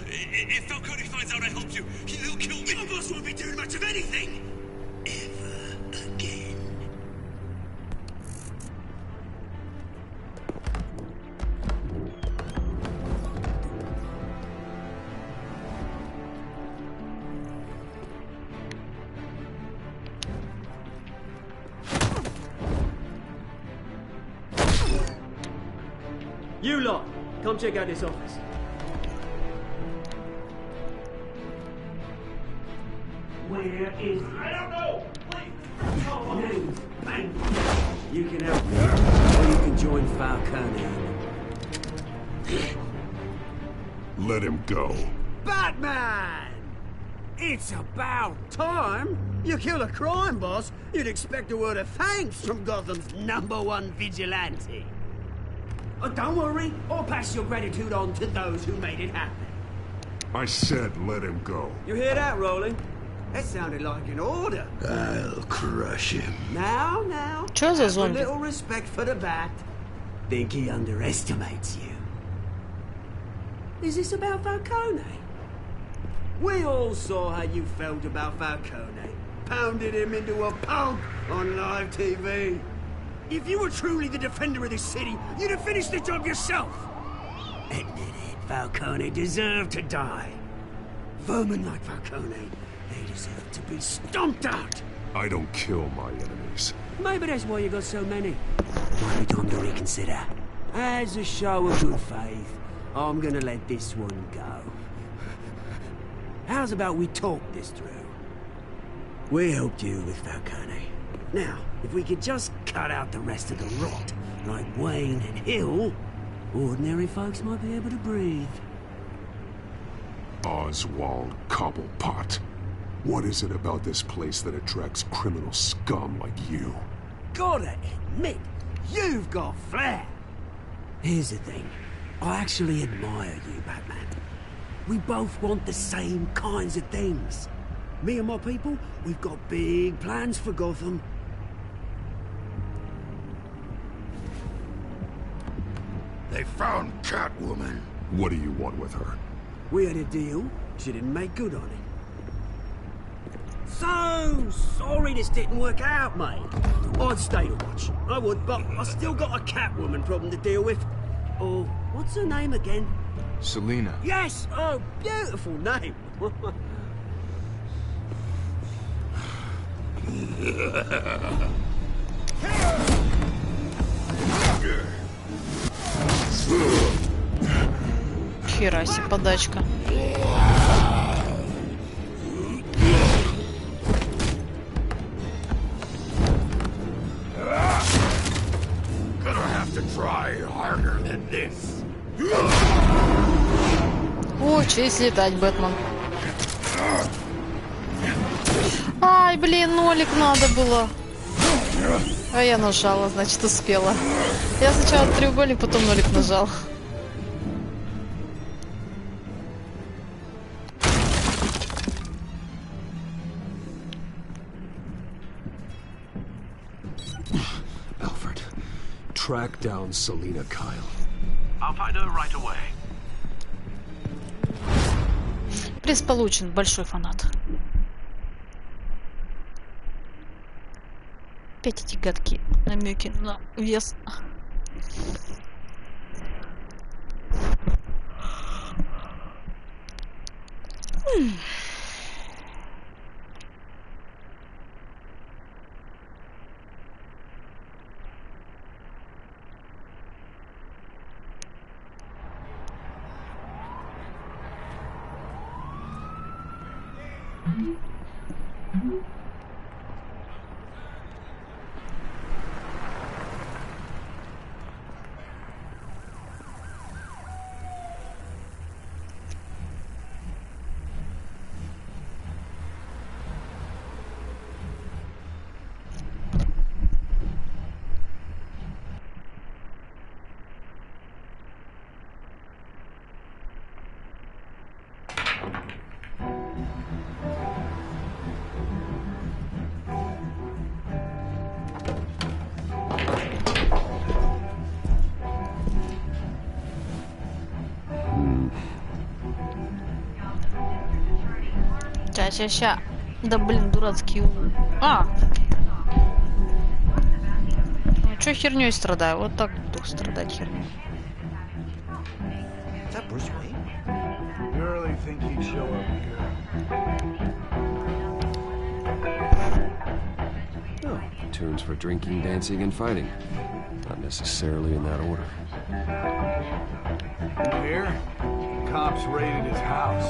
If Falcone finds out I helped you, he'll kill me. Your boss won't be doing much of anything. Ever again. You lot, come check out this office. Where is... I don't know! Please! You can help me, or you can join Falcone. Let him go. Batman! It's about time! You kill a crime boss, you'd expect a word of thanks from Gotham's #1 vigilante. Oh, don't worry, I'll pass your gratitude on to those who made it happen. I said let him go. You hear that, Roland? That sounded like an order. I'll crush him. Now, Чё за have a зомби? little respect for the Bat. Think he underestimates you. Is this about Falcone? We all saw how you felt about Falcone. Pounded him into a pulp on live TV. If you were truly the defender of this city, you'd have finished the job yourself. Admit it, Falcone deserved to die. Vermin like Falcone, they deserve to be stomped out. I don't kill my enemies. Maybe that's why you got so many. Might be time to reconsider. As a show of good faith, I'm gonna let this one go. How's about we talk this through? We helped you with Falcone. Now, if we could just cut out the rest of the rot, like Wayne and Hill, ordinary folks might be able to breathe. Oswald Cobblepot. What is it about this place that attracts criminal scum like you? Gotta admit, you've got flair. Here's the thing. I actually admire you, Batman. We both want the same kinds of things. Me and my people, we've got big plans for Gotham. They found Catwoman. What do you want with her? We had a deal. She didn't make good on it. So sorry this didn't work out, mate. I'd stay to watch. I would, but I still got a Catwoman problem to deal with. Oh, what's her name again? Selena. Yes! Oh, beautiful name. Хера себе подачка. О, честь летать, Бэтмен. Ай, блин, нолик надо было. А я нажала, значит, успела. Я сначала треугольник, потом нолик нажал. Alfred, track down Selena Kyle. I'll find her right away. Приз получен, большой фанат. Опять эти гадкие намеки на вес. Ща. Да блин, дурацкий. А! Ну, чё хернёй страдаю? Вот так буду страдать хернёй. Oh, tunes for drinking, dancing, and fighting. Not necessarily in that order. You hear? Cops raided his house.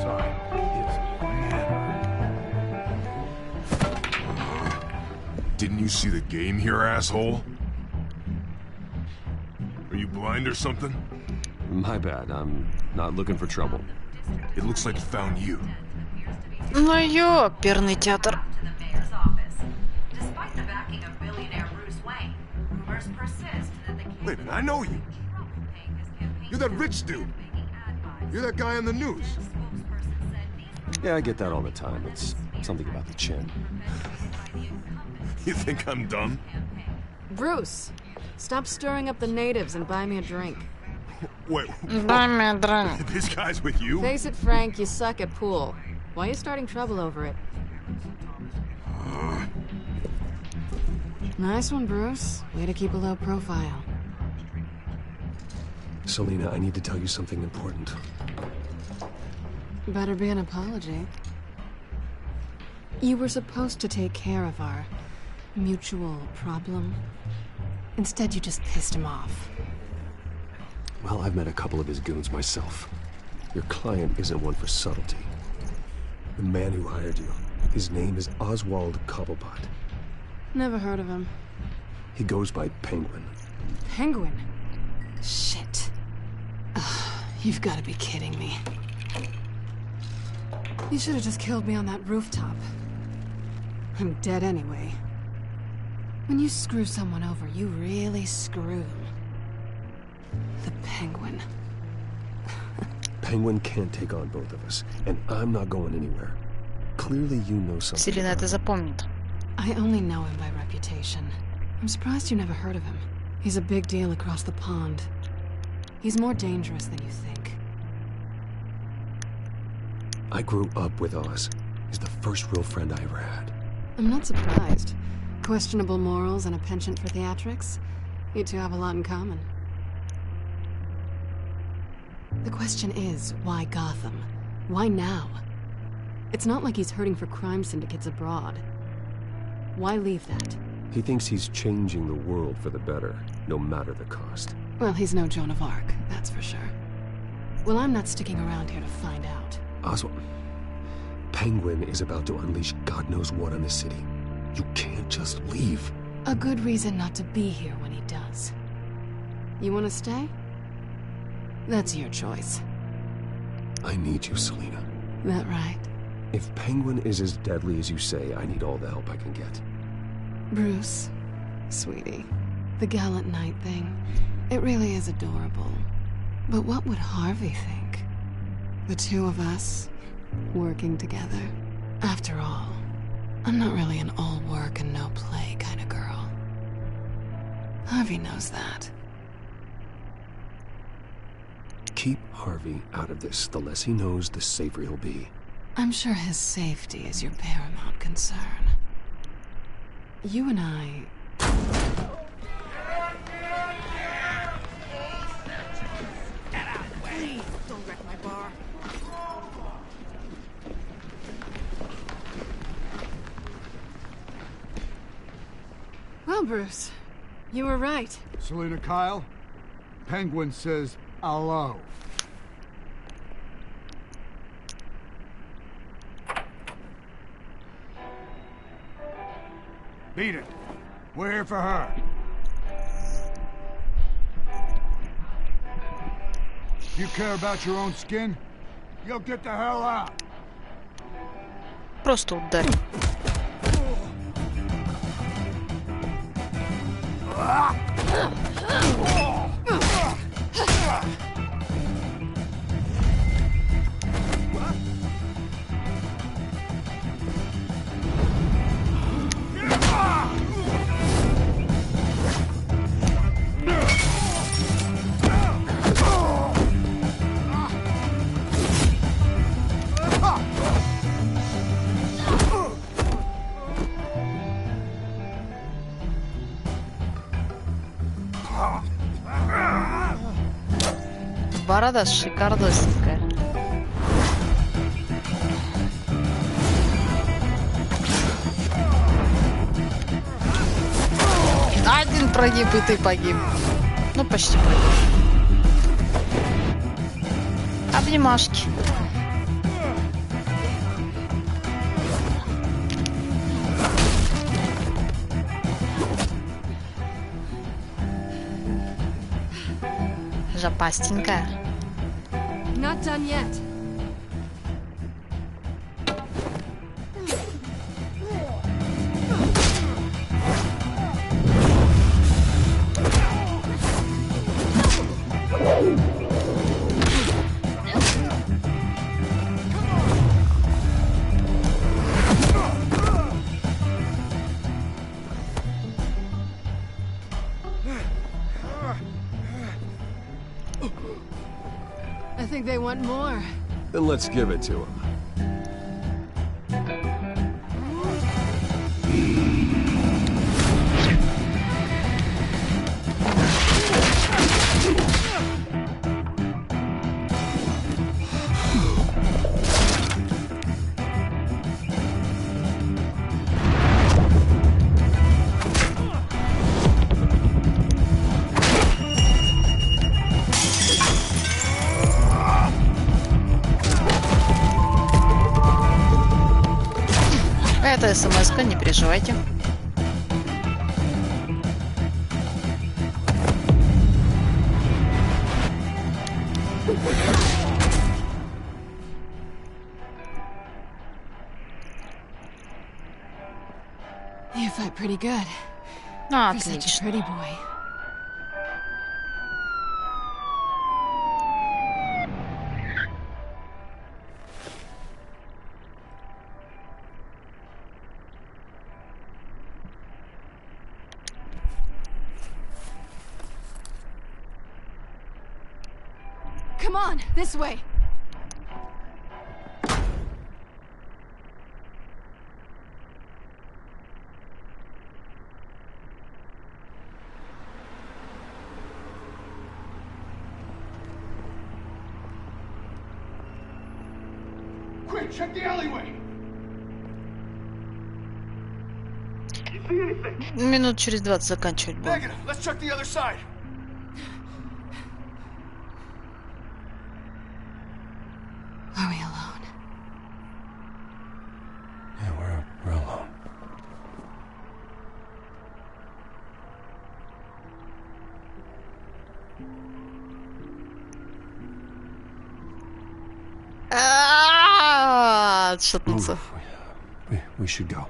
Sorry, his manor. Didn't you see the game here, asshole? Are you blind or something? My bad. I'm not looking for trouble. It looks like it found you. Ну ёперный театр. Wait a minute, I know you. You're that rich dude. You're that guy on the news. Yeah, I get that all the time. It's something about the chin. You think I'm dumb? Bruce, stop stirring up the natives and buy me a drink. Wait, Buy me a drink. This guy's with you? Face it, Frank, you suck at pool. Why are you starting trouble over it? Nice one, Bruce. Way to keep a low profile. Selena, I need to tell you something important. Better be an apology. You were supposed to take care of our mutual problem. Instead, you just pissed him off. Well, I've met a couple of his goons myself. Your client isn't one for subtlety. The man who hired you, his name is Oswald Cobblepot. Never heard of him. He goes by Penguin. Penguin? Shit. Ugh, you've got to be kidding me. You should have just killed me on that rooftop. I'm dead anyway. When you screw someone over, you really screw them. The Penguin. Penguin can't take on both of us, and I'm not going anywhere. Clearly you know something. Селена это запомнит. I only know him by reputation. I'm surprised you never heard of him. He's a big deal across the pond. He's more dangerous than you think. I grew up with Oz. He's the first real friend I ever had. I'm not surprised. Questionable morals and a penchant for theatrics. You two have a lot in common. The question is, why Gotham? Why now? It's not like he's hurting for crime syndicates abroad. Why leave that? He thinks he's changing the world for the better, no matter the cost. Well, he's no Joan of Arc, that's for sure. Well, I'm not sticking around here to find out. Oswald, Penguin is about to unleash God knows what on the city. You can't just leave. A good reason not to be here when he does. You want to stay? That's your choice. I need you, Selina. That right? If Penguin is as deadly as you say, I need all the help I can get. Bruce, sweetie, the gallant knight thing, it really is adorable. But what would Harvey think? The two of us, working together. After all, I'm not really an all work and no play kind of girl. Harvey knows that. Keep Harvey out of this. The less he knows, the safer he'll be. I'm sure his safety is your paramount concern. You and I... Get out of the way! Don't wreck my bar. Well, Bruce, you were right. Selina Kyle, Penguin says hello. Beat it. We're here for her. You care about your own skin? You'll get the hell out. Просто ударь. Борода шикардосненькая. Один прогиб, и ты погиб. Ну, почти погиб. Обнимашки. Жопастенькая. Not done yet. I think they want more. Then let's give it to him. Это смс-ка, не переживайте. You fight pretty good. Ну, You're such a отлично. pretty boy. Come on, this way. Quick, check the alleyway. Минут через 20 заканчивать будем. Negative. Let's check the other side. Are we alone? Yeah, we're alone. Отшатнуться. We should go.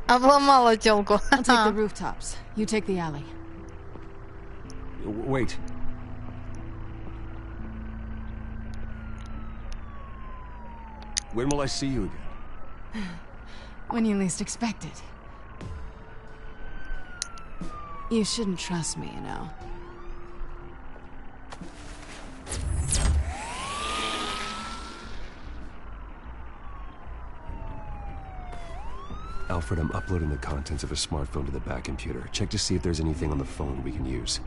Обломала тёлку. I'll take the rooftops. You take the alley. Wait. When will I see you again? When you least expect it. You shouldn't trust me, you know. Alfred, I'm uploading the contents of a smartphone to the back computer. Check to see if there's anything on the phone we can use.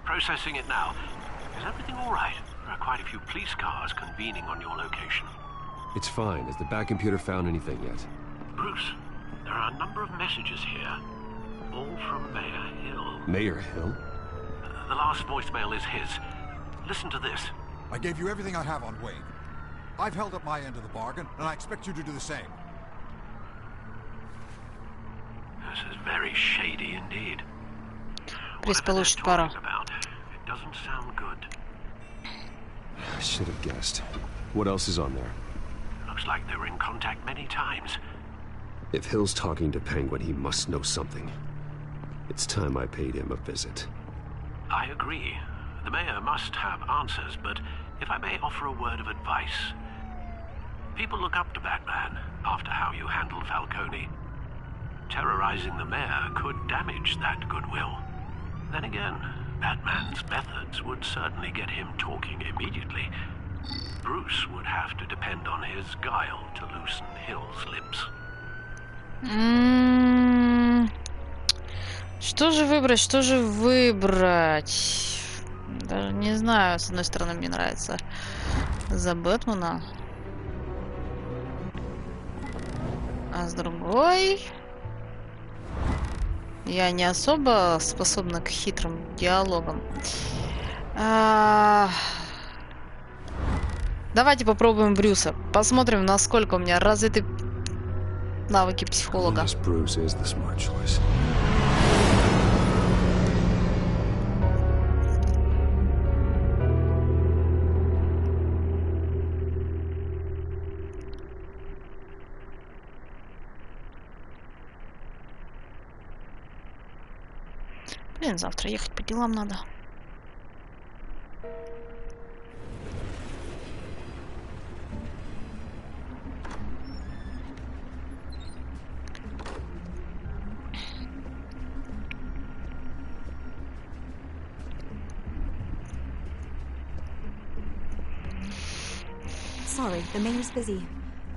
Processing it now. Is everything all right? There are quite a few police cars convening on your location. It's fine. Has the back computer found anything yet? Bruce, there are a number of messages here. All from Mayor Hill. Mayor Hill? The last voicemail is his. Listen to this. I gave you everything I have on Wayne. I've held up my end of the bargain, and I expect you to do the same. This is very shady indeed. Приз получит пара. It doesn't sound good. I should have guessed. What else is on there? Looks like they were in contact many times. If Hill's talking to Penguin, he must know something. It's time I paid him a visit. I agree. The mayor must have answers, but if I may offer a word of advice. People look up to Batman after how you handled Falcone. Terrorizing the mayor could damage that goodwill. Then again, Batman's methods would certainly get him talking immediately. Bruce would have to depend on his guile to loosen Hill's lips. Что же выбрать? Что же выбрать? Даже не знаю. С одной стороны, мне нравится за Бэтмена. А с другой... Я не особо способна к хитрым диалогам. Давайте попробуем Брюса. Посмотрим, насколько у меня развиты навыки психолога. Bruce is the smart choice. Блин, завтра ехать по делам надо. Sorry, the mayor's busy.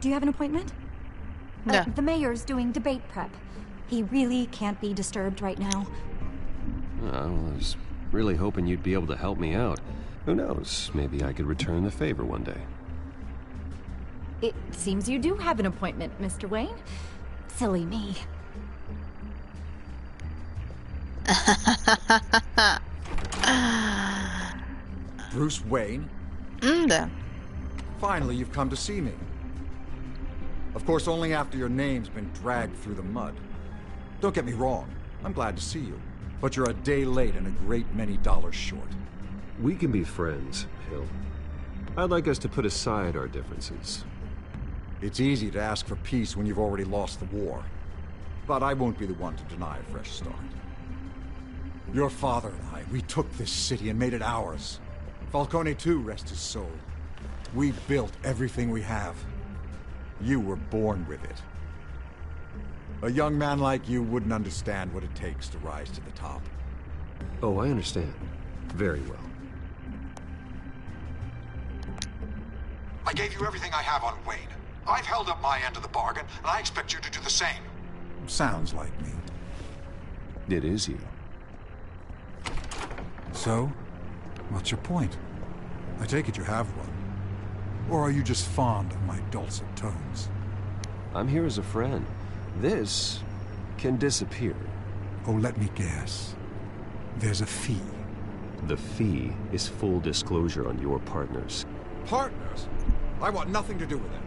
Do you have an appointment? Yeah. The mayor's doing debate prep. He really can't be disturbed right now. I was really hoping you'd be able to help me out. Who knows? Maybe I could return the favor one day. It seems you do have an appointment, Mr. Wayne. Silly me. Bruce Wayne? Да. Finally, you've come to see me. Of course, only after your name's been dragged through the mud. Don't get me wrong. I'm glad to see you. But you're a day late and a great many dollars short. We can be friends, Hill. I'd like us to put aside our differences. It's easy to ask for peace when you've already lost the war. But I won't be the one to deny a fresh start. Your father and I, we took this city and made it ours. Falcone too, rest his soul. We built everything we have. You were born with it. A young man like you wouldn't understand what it takes to rise to the top. Oh, I understand. Very well. I gave you everything I have on Wayne. I've held up my end of the bargain, and I expect you to do the same. Sounds like me. It is you. So, what's your point? I take it you have one. Or are you just fond of my dulcet tones? I'm here as a friend. This can disappear. Oh, let me guess. There's a fee. The fee is full disclosure on your partners. Partners? I want nothing to do with it.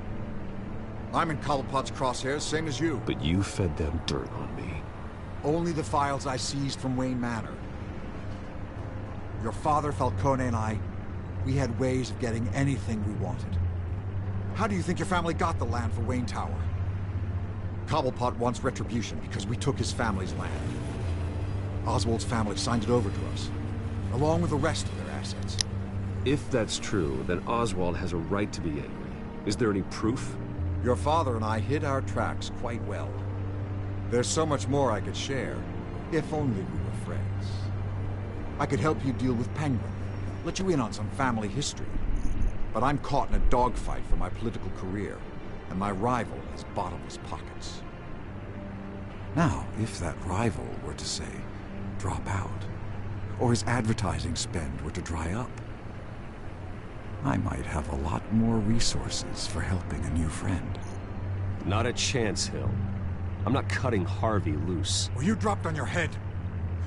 I'm in Cobblepot's crosshairs, same as you. But you fed them dirt on me. Only the files I seized from Wayne Manor. Your father, Falcone, and I, we had ways of getting anything we wanted. How do you think your family got the land for Wayne Tower? Cobblepot wants retribution because we took his family's land. Oswald's family signed it over to us, along with the rest of their assets. If that's true, then Oswald has a right to be angry. Is there any proof? Your father and I hid our tracks quite well. There's so much more I could share, if only we were friends. I could help you deal with Penguin, let you in on some family history. But I'm caught in a dogfight for my political career, and my rival has bottomless pockets. Now, if that rival were to say, drop out, or his advertising spend were to dry up, I might have a lot more resources for helping a new friend. Not a chance, Hill. I'm not cutting Harvey loose. Well, you dropped on your head.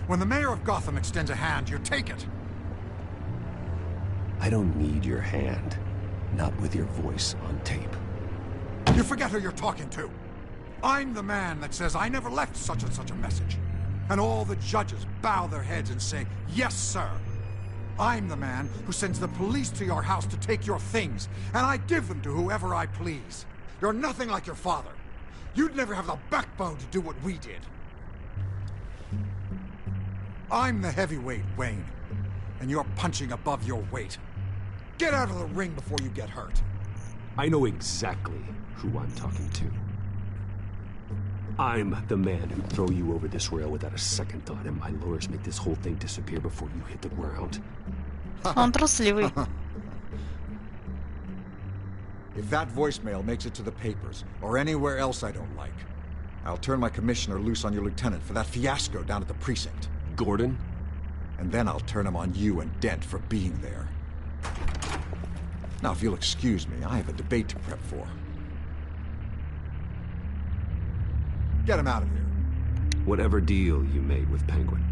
When the mayor of Gotham extends a hand, you take it. I don't need your hand. Not with your voice on tape. You forget who you're talking to. I'm the man that says I never left such and such a message. And all the judges bow their heads and say, yes, sir. I'm the man who sends the police to your house to take your things, and I give them to whoever I please. You're nothing like your father. You'd never have the backbone to do what we did. I'm the heavyweight, Wayne, and you're punching above your weight. Get out of the ring before you get hurt. I know exactly who I'm talking to. I'm the man who'd throw you over this rail without a second thought, and my lawyers make this whole thing disappear before you hit the ground. Он трусливый. If that voicemail makes it to the papers, or anywhere else I don't like, I'll turn my commissioner loose on your lieutenant for that fiasco down at the precinct. Gordon? And then I'll turn him on you and Dent for being there. Now, if you'll excuse me, I have a debate to prep for. Get him out of here. Whatever deal you made with Penguin,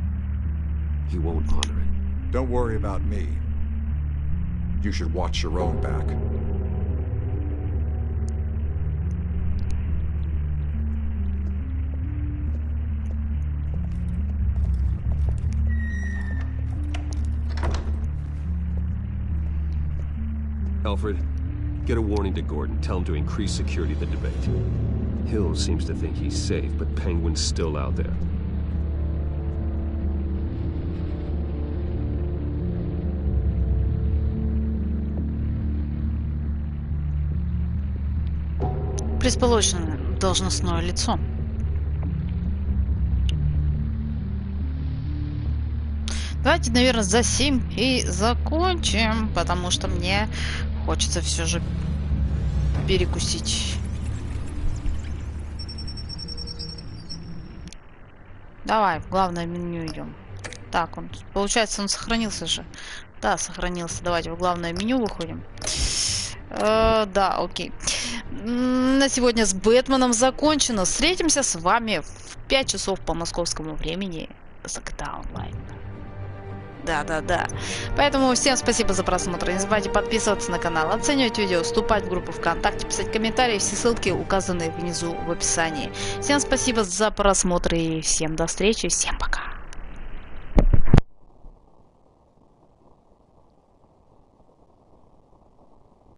he won't honor it. Don't worry about me. You should watch your own back. Alfred, get a warning to Gordon. Tell him to increase security at the debate. Hill seems to think he's safe, but Penguin's still out there. Предположенное должностное лицо. Давайте, наверное, за 7 и закончим, потому что мне хочется все же перекусить. Давай, в главное меню идем. Так, он, получается, он сохранился же. Да, сохранился. Давайте в главное меню выходим. Да, окей. На сегодня с Бэтменом закончено. Встретимся с вами в 5 часов по московскому времени за GTA Online. Да. Поэтому всем спасибо за просмотр. Не забывайте подписываться на канал, оценивать видео, вступать в группу ВКонтакте, писать комментарии. Все ссылки указаны внизу в описании. Всем спасибо за просмотр и всем до встречи. Всем пока.